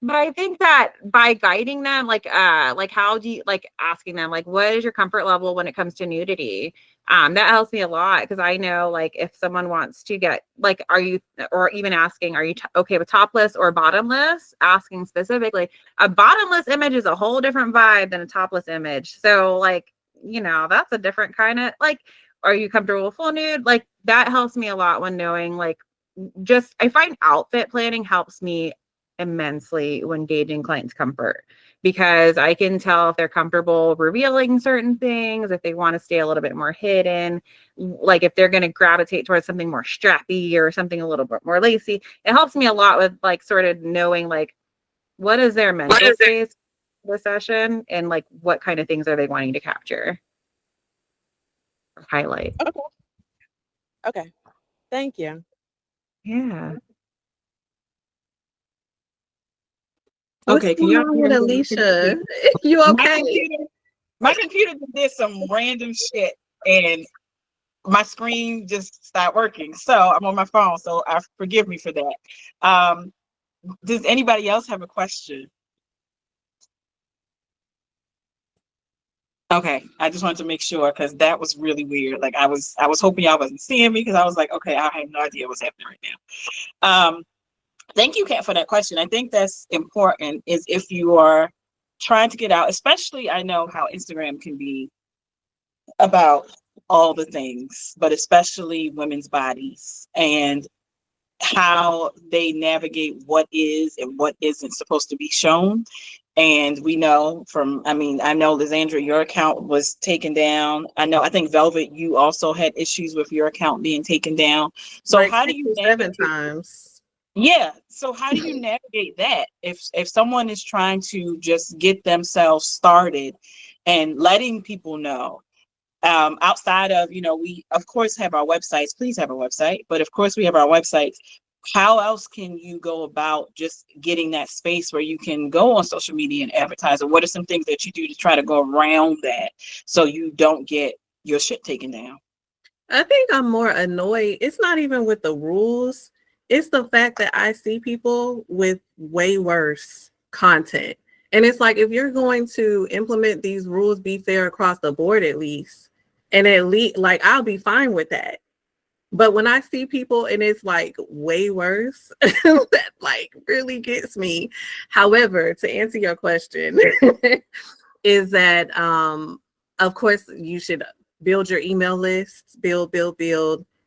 but I think that by guiding them, like how do you asking them like, what is your comfort level when it comes to nudity? That helps me a lot because I know like if someone wants to get like, are you, or even asking, are you okay with topless or bottomless? Asking specifically, a bottomless image is a whole different vibe than a topless image. So like, that's a different kind of like, are you comfortable with full nude? Like that helps me a lot when knowing like, I find outfit planning helps me immensely when gauging clients' comfort because I can tell if they're comfortable revealing certain things, if they want to stay a little bit more hidden, like if they're going to gravitate towards something more strappy or something a little bit more lacy. It helps me a lot with like sort of knowing like what is their mental space for the session and like what kind of things are they wanting to capture or highlight. Okay. Thank you. Yeah. Okay, can y'all hear Alicia? You okay? My computer did some random shit and my screen just stopped working. So I'm on my phone. So forgive me for that. Does anybody else have a question? Okay, I just wanted to make sure because that was really weird. Like I was hoping y'all wasn't seeing me because I was like, okay, I have no idea what's happening right now. Thank you, Kat, for that question. I think that's important is if you are trying to get out, especially I know how Instagram can be about all the things, but especially women's bodies and how they navigate what is and what isn't supposed to be shown. And we know from, I know Lysandra, your account was taken down. I think Velvet, you also had issues with your account being taken down. So like how do you 7 times? Yeah. So how do you navigate that if someone is trying to just get themselves started and letting people know outside of, we of course have our websites, please have a website, but of course we have our websites. How else can you go about just getting that space where you can go on social media and advertise? Or what are some things that you do to try to go around that so you don't get your shit taken down? I think I'm more annoyed. It's not even with the rules. It's the fact that I see people with way worse content. And it's like, if you're going to implement these rules, be fair across the board at least. And at least, like, I'll be fine with that. But when I see people and it's like way worse, that like really gets me. However, to answer your question, is that of course you should build your email lists, build,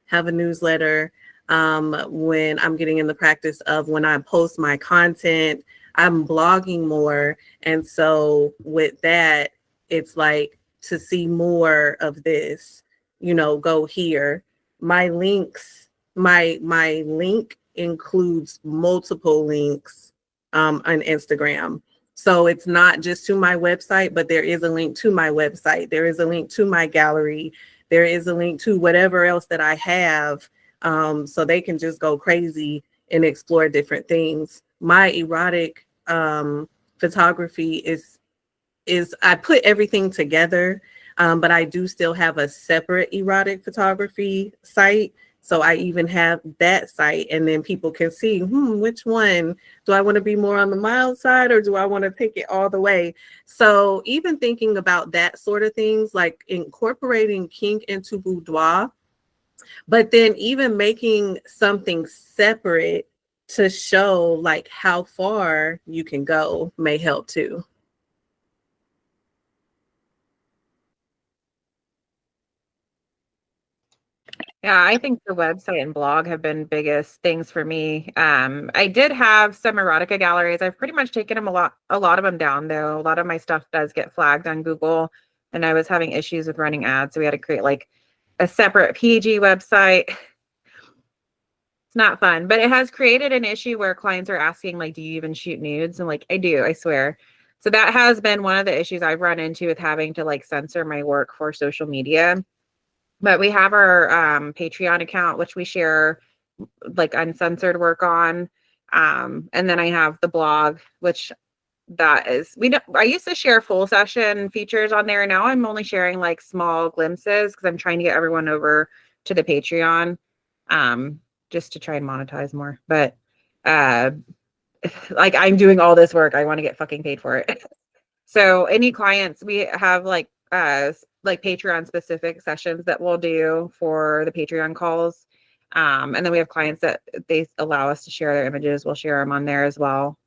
have a newsletter. When I'm getting in the practice of when I post my content, I'm blogging more. And so with that, it's like to see more of this, go here. My links, my link includes multiple links on Instagram. So it's not just to my website, but there is a link to my website. There is a link to my gallery. There is a link to whatever else that I have. So they can just go crazy and explore different things. My erotic photography is I put everything together. But I do still have a separate erotic photography site. So I even have that site, and then people can see, which one? Do I want to be more on the mild side, or do I want to take it all the way? So even thinking about that sort of things, like incorporating kink into boudoir, but then even making something separate to show like how far you can go may help too. Yeah, I think the website and blog have been biggest things for me. I did have some erotica galleries. I've pretty much taken them a lot of them down though. A lot of my stuff does get flagged on Google, and I was having issues with running ads. So we had to create like a separate PG website. It's not fun, but it has created an issue where clients are asking like, do you even shoot nudes? And like, I do, I swear. So that has been one of the issues I've run into with having to like censor my work for social media. But we have our Patreon account, which we share like uncensored work on. And then I have the blog, which that is, I used to share full session features on there. Now I'm only sharing like small glimpses because I'm trying to get everyone over to the Patreon just to try and monetize more. But like I'm doing all this work. I want to get fucking paid for it. So any clients, we have like Patreon specific sessions that we'll do for the Patreon calls. And then we have clients that they allow us to share their images. We'll share them on there as well.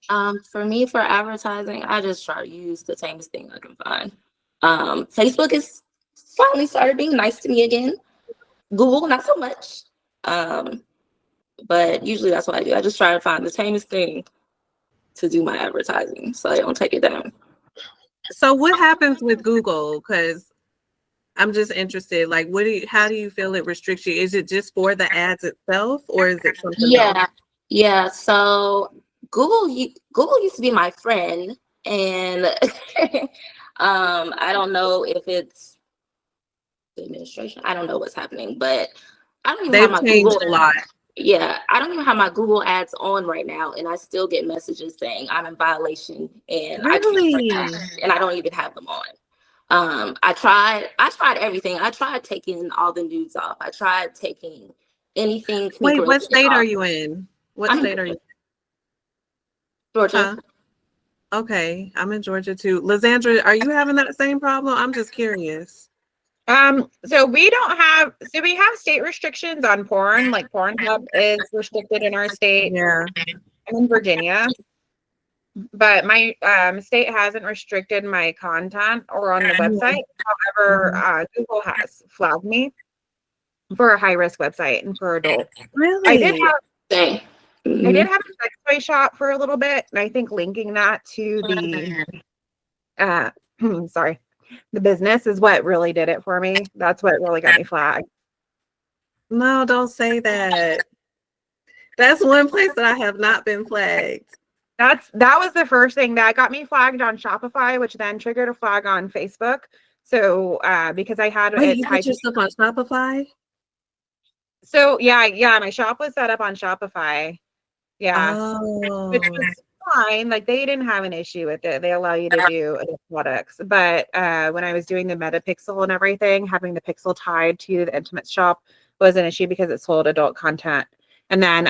For me, for advertising, I just try to use the tamest thing I can find. Facebook is finally started being nice to me again. Google, not so much. But usually that's what I do. I just try to find the tamest thing to do my advertising so I don't take it down. So what happens with Google? Because I'm just interested. Like, how do you feel it restricts you? Is it just for the ads itself, or is it something else? Yeah. So Google used to be my friend, and I don't know if it's the administration. I don't know what's happening, but I don't even have my Google a lot. Yeah, I don't even have my Google ads on right now, and I still get messages saying I'm in violation, and Really? and I don't even have them on. I tried everything. I tried taking all the nudes off. I tried taking anything kink Wait, what related state off. are you in? What I'm in state are you? Georgia. Huh? Okay, I'm in Georgia too. Lysandra, are you having that same problem? I'm just curious. So we have state restrictions on porn, like Pornhub is restricted in our state. Yeah. I'm in Virginia, but my state hasn't restricted my content or on the website. However, Google has flagged me for a high risk website and for adults. Really? I did Dang. I did have a sex toy shop for a little bit, and I think linking that to the sorry, the business is what really did it for me. That's what really got me flagged. No, don't say that. That's one place that I have not been flagged. That was the first thing that got me flagged on Shopify, which then triggered a flag on Facebook. So because I had Wait, it you tied put your stuff on Shopify? so yeah, my shop was set up on Shopify. Yeah. Oh. Which was fine. Like they didn't have an issue with it. They allow you to do adult products. But when I was doing the Metapixel and everything, having the pixel tied to the intimate shop was an issue because it sold adult content. And then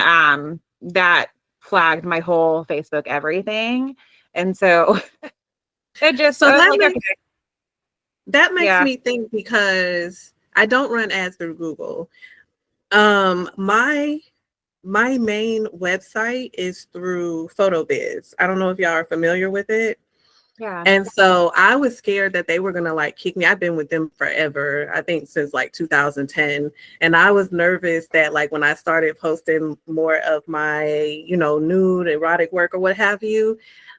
that flagged my whole Facebook everything. And so it just So that like, makes, that makes Yeah. me think, because I don't run ads through Google. My main website is through PhotoBiz. I don't know if y'all are familiar with it. yeah. And so I was scared that they were going to like kick me. I've been with them forever, I think since like 2010. And I was nervous that like when I started posting more of my, you know, nude erotic work or what have you,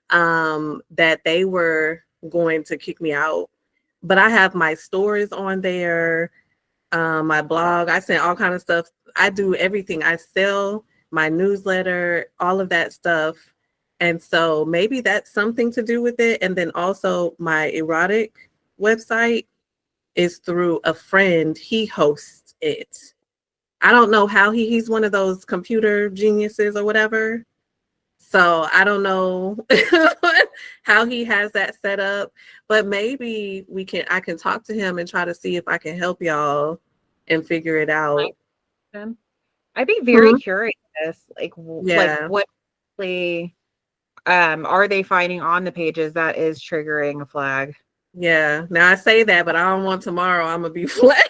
that they were going to kick me out. But I have my stories on there, my blog. I send all kind of stuff. I do everything. I sell my newsletter, all of that stuff. And so maybe that's something to do with it. And then also my erotic website is through a friend. He hosts it. I don't know how he's one of those computer geniuses or whatever. So I don't know how he has that set up, but maybe I can talk to him and try to see if I can help y'all and figure it out. I'd be very curious, like Yeah. what are they finding on the pages that is triggering a flag? Yeah. Now I say that, but I don't want tomorrow I'm gonna be flat.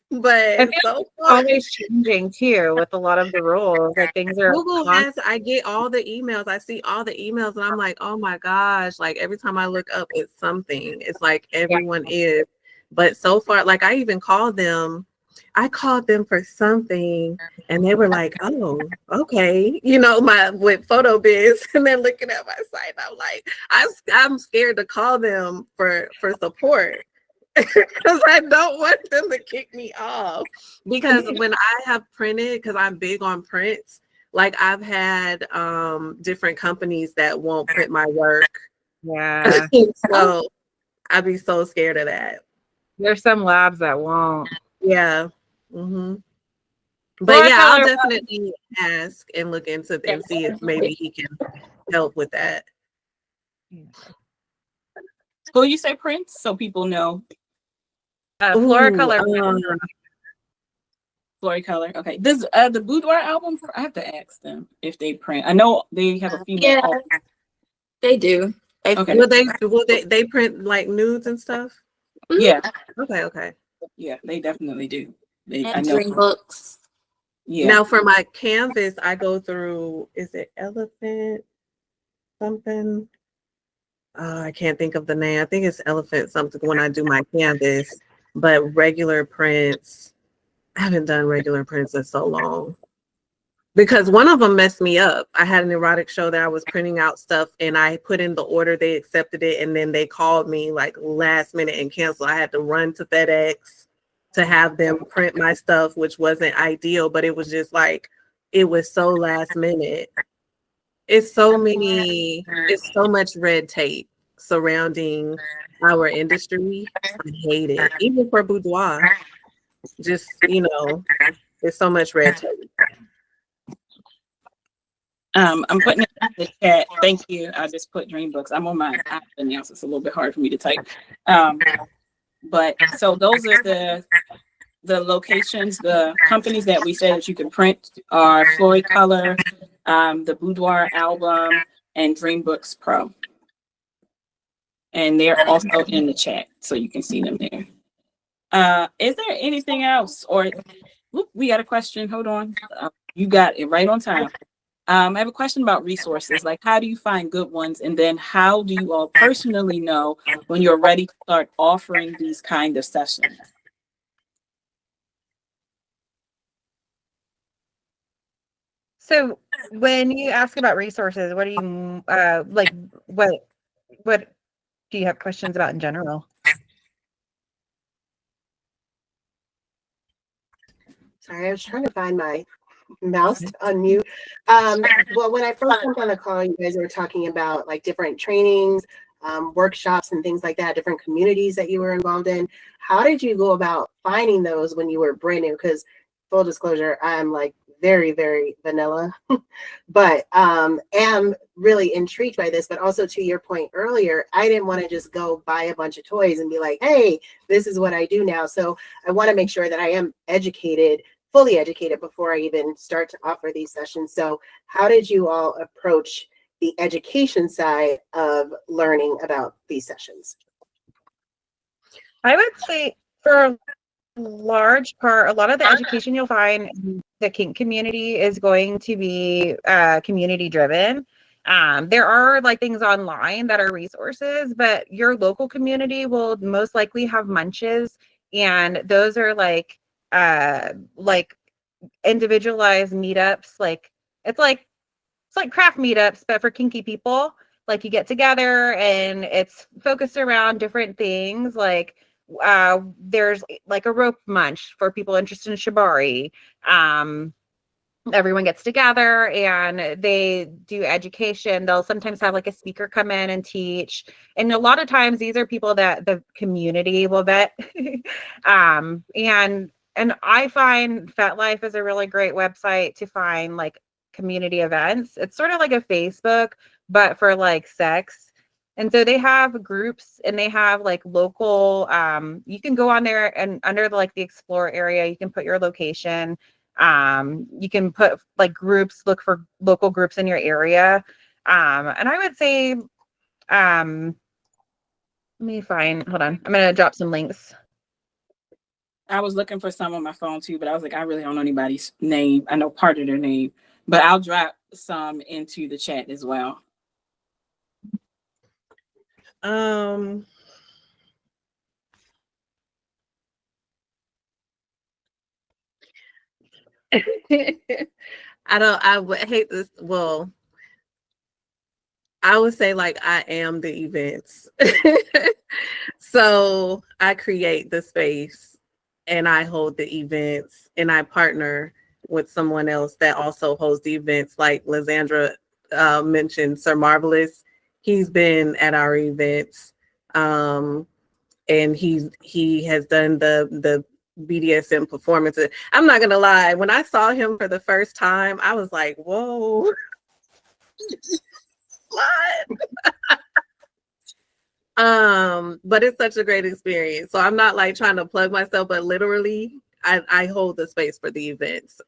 But so far, Always changing too with a lot of the rules. Like things are Google I get all the emails. I see all the emails and I'm like, oh my gosh, like every time I look up, it's something. It's like everyone is. But so far, like I even called them. I called them for something and they were like, oh, okay. You know, with PhotoBiz, and then looking at my site, I'm like, I'm scared to call them for support. Because I don't want them to kick me off. Because when I have printed, because I'm big on prints, like I've had different companies that won't print my work. Yeah. So I'd be so scared of that. There's some labs that won't. Yeah. Mm-hmm. But yeah, I'll definitely ask and look into it and see if maybe he can help with that. Will you say prints so people know? Floricolor. Floricolor. Okay. Does the Boudoir album? I have to ask them if they print. I know they have a female. Yeah, they do. Okay. Will they print like nudes and stuff? Yeah. Okay. Yeah, they definitely do. I And know. dream books. Yeah. Now for my canvas, I go through, is it Elephant something? I can't think of the name. I think it's Elephant something when I do my canvas, but regular prints, I haven't done regular prints in so long. Because one of them messed me up. I had an erotic show that I was printing out stuff and I put in the order, they accepted it, and then they called me like last minute and canceled. I had to run to FedEx to have them print my stuff, which wasn't ideal, but it was just like, it was so last minute. It's so much red tape surrounding our industry. I hate it. Even for boudoir, just, you know, there's so much red tape. I'm putting it in the chat. Thank you. I just put Dream Books. I'm on my iPad now, so it's a little bit hard for me to type. But so those are the locations, the companies that we say that you can print are Floyd Color, the Boudoir album, and Dream Books Pro. And they're also in the chat, so you can see them there. Is there anything else? Or whoop, we got a question. Hold on. You got it right on time. I have a question about resources. Like, how do you find good ones? And then how do you all personally know when you're ready to start offering these kind of sessions? So when you ask about resources, what do you like? What do you have questions about in general? Sorry, I was trying to find my mouse to unmute. Well, when I first jumped on the call, you guys were talking about like different trainings, workshops and things like that, different communities that you were involved in. How did you go about finding those when you were brand new? Because full disclosure, I'm like very, very vanilla, but am really intrigued by this. But also to your point earlier, I didn't want to just go buy a bunch of toys and be like, hey, this is what I do now. So I want to make sure that I am educated, fully educated before I even start to offer these sessions. So how did you all approach the education side of learning about these sessions? I would say for a large part, a lot of the education you'll find in the kink community is going to be community driven. There are like things online that are resources, but your local community will most likely have munches, and those are like individualized meetups. Like it's like craft meetups, but for kinky people. Like you get together and it's focused around different things. Like there's like a rope munch for people interested in shibari. Everyone gets together and they do education. They'll sometimes have like a speaker come in and teach. And a lot of times these are people that the community will vet. And I find FetLife is a really great website to find like community events. It's sort of like a Facebook, but for like sex. And so they have groups and they have like local, you can go on there and under like the explore area, you can put your location. You can put like groups, look for local groups in your area. And I would say, let me find, hold on. I'm going to drop some links. I was looking for some on my phone too, but I was like, I really don't know anybody's name. I know part of their name, but I'll drop some into the chat as well. I would hate this. Well, I would say like I am the events. So I create the space and I hold the events and I partner with someone else that also holds the events. Like Lysandra mentioned, Sir Marvelous. He's been at our events. And he has done the BDSM performances. I'm not gonna lie, when I saw him for the first time, I was like, whoa. But it's such a great experience. So I'm not like trying to plug myself, but literally I hold the space for the events.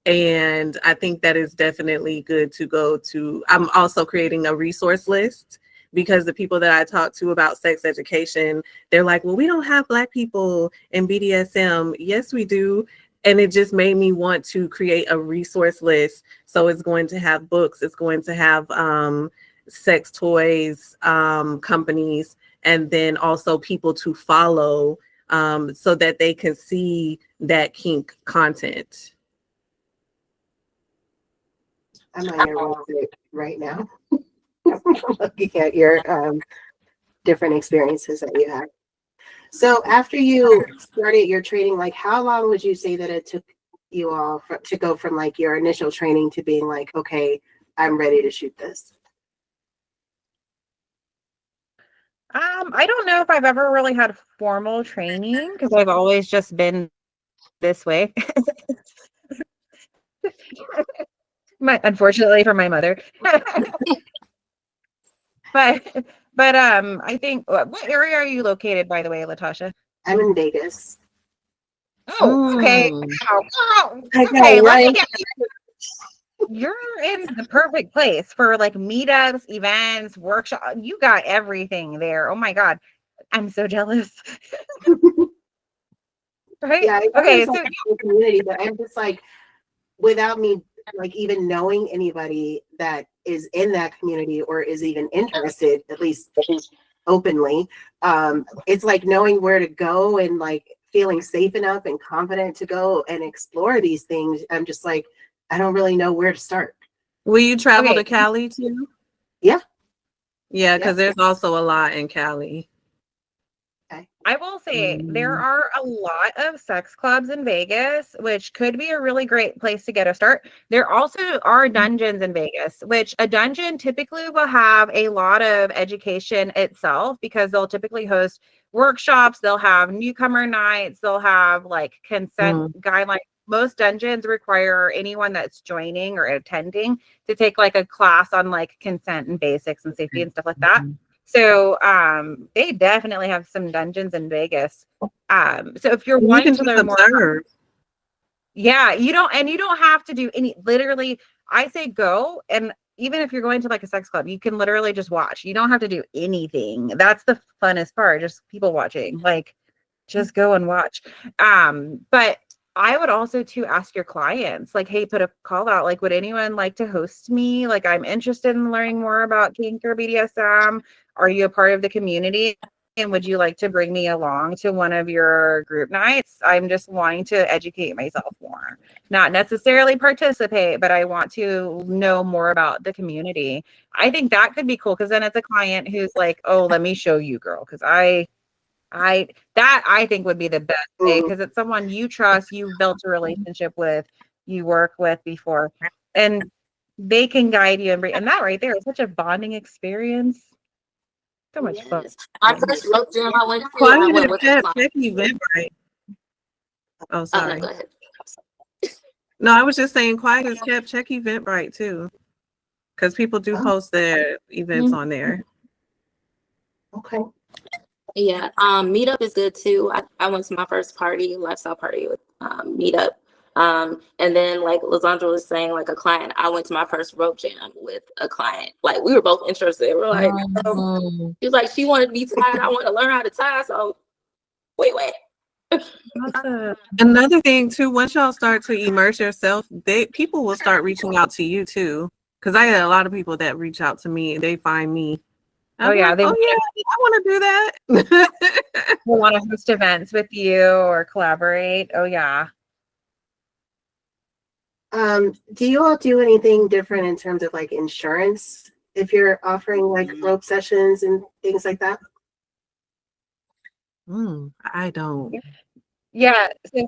And I think that is definitely good to go to. I'm also creating a resource list because the people that I talk to about sex education, they're like, well, we don't have Black people in BDSM. Yes, we do. And it just made me want to create a resource list. So it's going to have books, it's going to have sex toys companies, and then also people to follow so that they can see that kink content. I'm on your website right now. Looking at your different experiences that you had. So after you started your training, like how long would you say that it took you all to go from like your initial training to being like, okay, I'm ready to shoot this? I don't know if I've ever really had formal training because I've always just been this way. Unfortunately for my mother. but I think what area are you located, by the way, Latasha? I'm in Vegas. Oh, okay. Mm. Wow. I Okay, know, let me right? get you. You're in the perfect place for like meetups, events, workshops. You got everything there. Oh my God. I'm so jealous. Right? Yeah, I know Okay, there's so like a community, but I'm just like, without me like even knowing anybody that is in that community or is even interested, at least openly, it's like knowing where to go and like feeling safe enough and confident to go and explore these things. I'm just like, I don't really know where to start. Will you travel Okay. to Cali too? Yeah. Yeah, because there's also a lot in Cali. I will say there are a lot of sex clubs in Vegas, which could be a really great place to get a start. There also are dungeons in Vegas, which a dungeon typically will have a lot of education itself because they'll typically host workshops, they'll have newcomer nights, they'll have like consent guidelines. Most dungeons require anyone that's joining or attending to take like a class on like consent and basics and safety and stuff like that. So they definitely have some dungeons in Vegas. So if you're wanting to learn more, yeah, you don't have to do any, literally, I say go. And even if you're going to like a sex club, you can literally just watch. You don't have to do anything. That's the funnest part, just people watching, like just go and watch. But I would also to ask your clients, like, hey, put a call out. Like, would anyone like to host me? Like, I'm interested in learning more about kink or BDSM. Are you a part of the community? And would you like to bring me along to one of your group nights? I'm just wanting to educate myself more, not necessarily participate, but I want to know more about the community. I think that could be cool because then it's a client who's like, oh, let me show you, girl, because I think would be the best way because it's someone you trust, you've built a relationship with, you work with before, and they can guide you and that right there is such a bonding experience. So much fun. My first rope jam I went to, I Quiet went and with Kept check Eventbrite. Oh, no, sorry. go ahead. No, I was just saying Quiet as Kept check Eventbrite too, because people do post their events on there. Okay. Yeah, Meetup is good too. I went to my first party, lifestyle party with Meetup. And then like Lizandra was saying, like a client, I went to my first rope jam with a client. Like we were both interested. We're like, she was like, she wanted to be tied. I want to learn how to tie. So wait. Another thing too, once y'all start to immerse yourself, people will start reaching out to you too. Because I had a lot of people that reach out to me and they find me. I want to do that. They want to host events with you or collaborate. Oh yeah. Do you all do anything different in terms of like insurance if you're offering like rope sessions and things like that? I don't. Yeah, so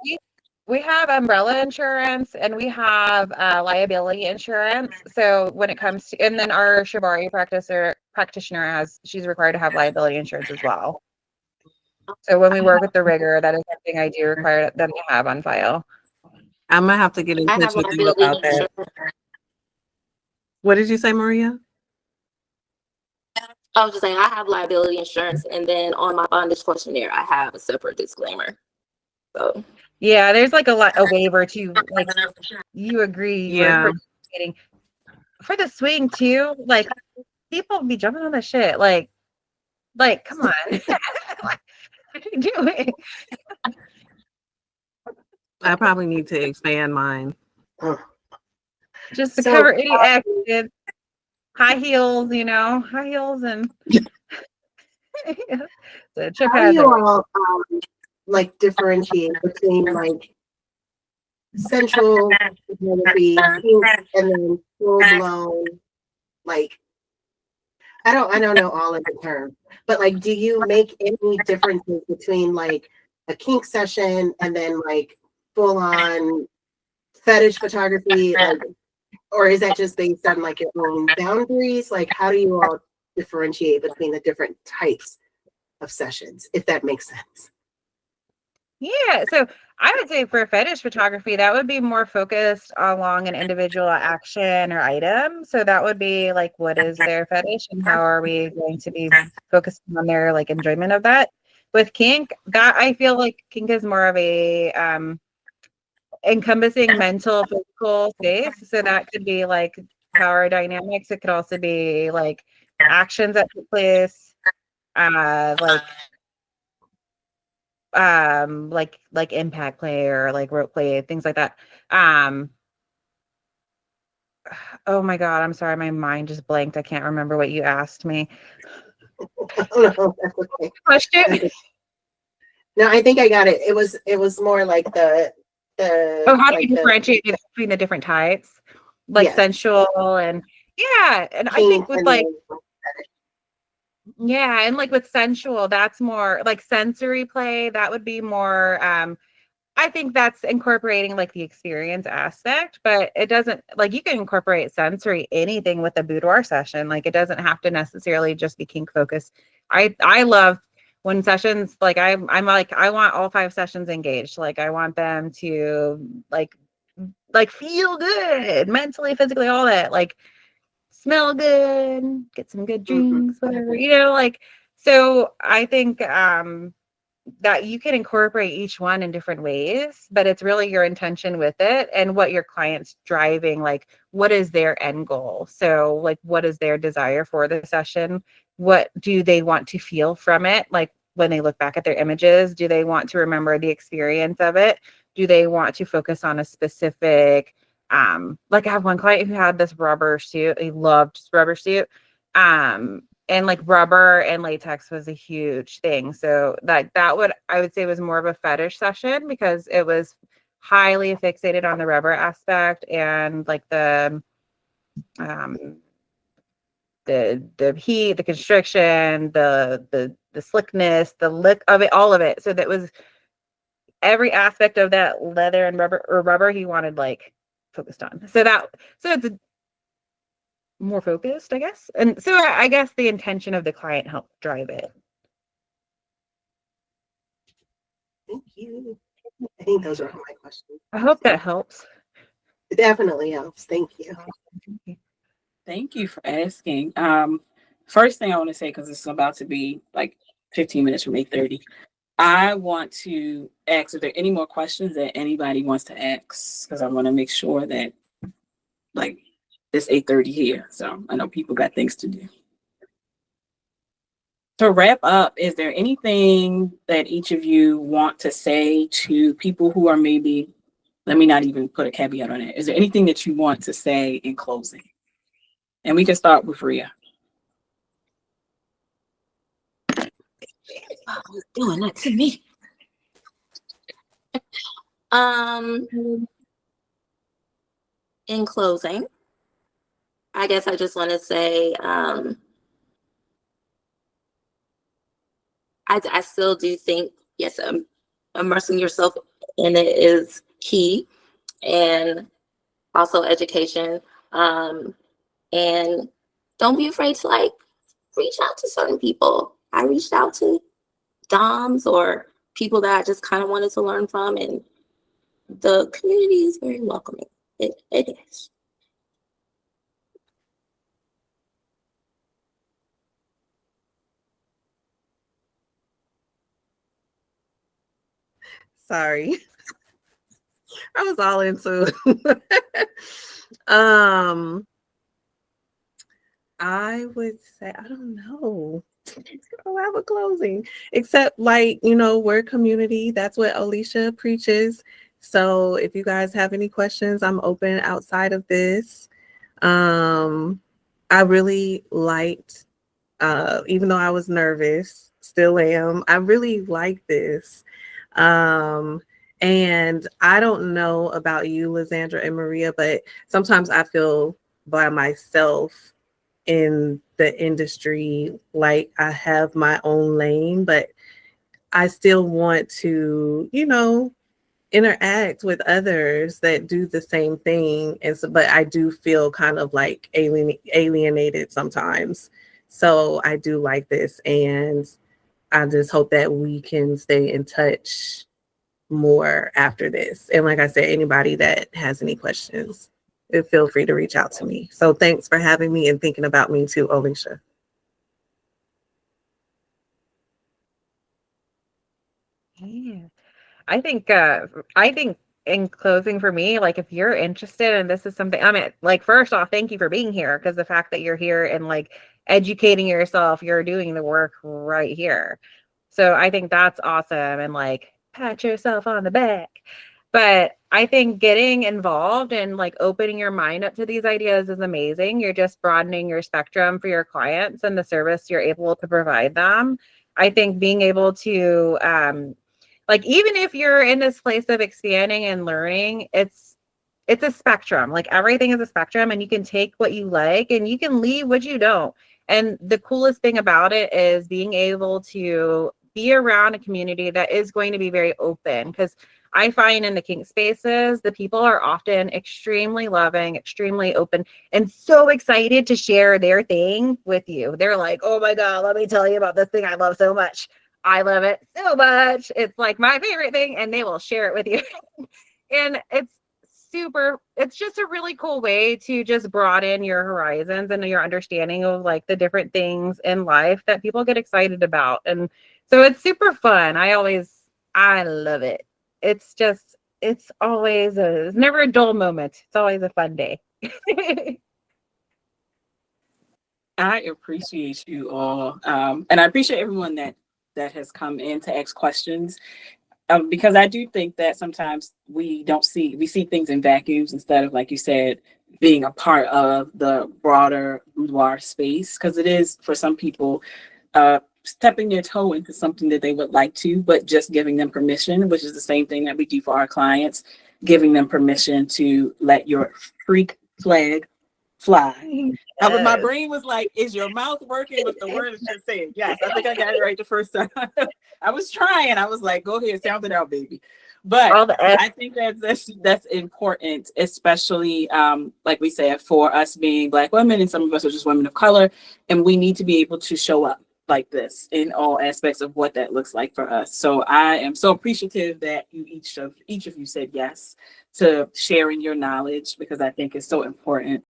we have umbrella insurance and we have liability insurance. So when it comes to, and then our Shibari practitioner she's required to have liability insurance as well. So when we work with the rigger, that is something I do require them to have on file. I'm gonna have to get in touch with you about that. What did you say, Maria? I was just saying I have liability insurance, and then on my bondage questionnaire, I have a separate disclaimer. So yeah, there's like a waiver to like you agree you're participating for the swing too. Like people be jumping on the shit. Like come on, what are you doing? I probably need to expand mine. Just to cover any accidents. High heels, high heels and how do you all like differentiate between like central community and then full blown like I don't know all of the terms, but like do you make any differences between like a kink session and then like full on fetish photography, like, or is that just based on like your own boundaries? Like how do you all differentiate between the different types of sessions, if that makes sense? Yeah, so I would say for fetish photography, that would be more focused along an individual action or item. So that would be like, what is their fetish and how are we going to be focusing on their like enjoyment of that? With kink, that I feel like kink is more of a encompassing mental, physical space. So that could be like power dynamics. It could also be like actions that take place, like impact play or like rope play, things like that. Oh my God, I'm sorry, my mind just blanked. I can't remember what you asked me. No, that's okay. Question? No, I think I got it. It was more like the Oh, how do like you the differentiate between the different types? Like yes, sensual and yeah, and I kink think with and like then yeah, and like with sensual, that's more like sensory play. That would be more I think that's incorporating like the experience aspect, but it doesn't like you can incorporate sensory anything with a boudoir session. Like it doesn't have to necessarily just be kink focused. I love when sessions I'm like I want all 5 sessions engaged. Like I want them to like feel good mentally, physically, all that. Like smell good, get some good mhm. drinks, whatever, like so I think that you can incorporate each one in different ways, but it's really your intention with it and what your client's driving, like what is their end goal. So like what is their desire for the session? What do they want to feel from it? Like when they look back at their images, do they want to remember the experience of it? Do they want to focus on a specific like I have one client who had this rubber suit. He loved rubber suit. And like rubber and latex was a huge thing. So that would I would say was more of a fetish session because it was highly fixated on the rubber aspect and like um the heat, the constriction, the slickness, the look of it, all of it. So that was every aspect of that leather and rubber he wanted like focused on. So it's more focused, I guess. And so I guess the intention of the client helped drive it. Thank you. I think those are all my questions. I hope that helps. It definitely helps. Thank you. Thank you for asking. First thing I want to say, because it's about to be like 15 minutes from 8:30, I want to ask if there are any more questions that anybody wants to ask, because I want to make sure that like it's 8:30 here. So I know people got things to do. To wrap up, is there anything that each of you want to say to people who are maybe, let me not even put a caveat on it. Is there anything that you want to say in closing? And we can start with Rhea. Oh, it's doing that to me. In closing, I guess I just want to say, I still do think, yes, immersing yourself in it is key, and also education. And don't be afraid to like reach out to certain people. I reached out to DOMs or people that I just kind of wanted to learn from, and the community is very welcoming. It is. Sorry. I was all into it. I would say, I don't know. I don't have a closing, except like, we're a community. That's what Alicia preaches. So if you guys have any questions, I'm open outside of this. I really liked, even though I was nervous, still am, I really like this. And I don't know about you, Lizandra and Maria, but sometimes I feel by myself in the industry like I have my own lane, but I still want to, interact with others that do the same thing. And so, but I do feel kind of like alienated sometimes. So I do like this, and I just hope that we can stay in touch more after this. And like I said, anybody that has any questions, feel free to reach out to me. So thanks for having me and thinking about me too, Alicia. Yeah. I think in closing for me, like if you're interested and this is something, I mean, like first off, thank you for being here, because the fact that you're here and like educating yourself, you're doing the work right here. So I think that's awesome, and like pat yourself on the back. But I think getting involved and like opening your mind up to these ideas is amazing. You're just broadening your spectrum for your clients and the service you're able to provide them. I think being able to like even if you're in this place of expanding and learning, it's a spectrum. Like everything is a spectrum, and you can take what you like and you can leave what you don't. And the coolest thing about it is being able to be around a community that is going to be very open, because I find in the kink spaces, the people are often extremely loving, extremely open, and so excited to share their thing with you. They're like, oh my God, let me tell you about this thing I love so much. I love it so much. It's like my favorite thing, and they will share it with you. And it's just a really cool way to just broaden your horizons and your understanding of like the different things in life that people get excited about. And so it's super fun. I love it. It's always it's never a dull moment. It's always a fun day. I appreciate you all. And I appreciate everyone that has come in to ask questions. Because I do think that sometimes we see things in vacuums instead of, like you said, being a part of the broader boudoir space. Because it is, for some people, stepping their toe into something that they would like to, but just giving them permission, which is the same thing that we do for our clients, giving them permission to let your freak flag fly. But my brain was like, is your mouth working with the words just saying? Yes, I think I got it right the first time. I was trying. I was like, go ahead, sound it out, baby. But I think that's important, especially like we said, for us being Black women, and some of us are just women of color, and we need to be able to show up like this in all aspects of what that looks like for us. So I am so appreciative that each of you said yes to sharing your knowledge, because I think it's so important.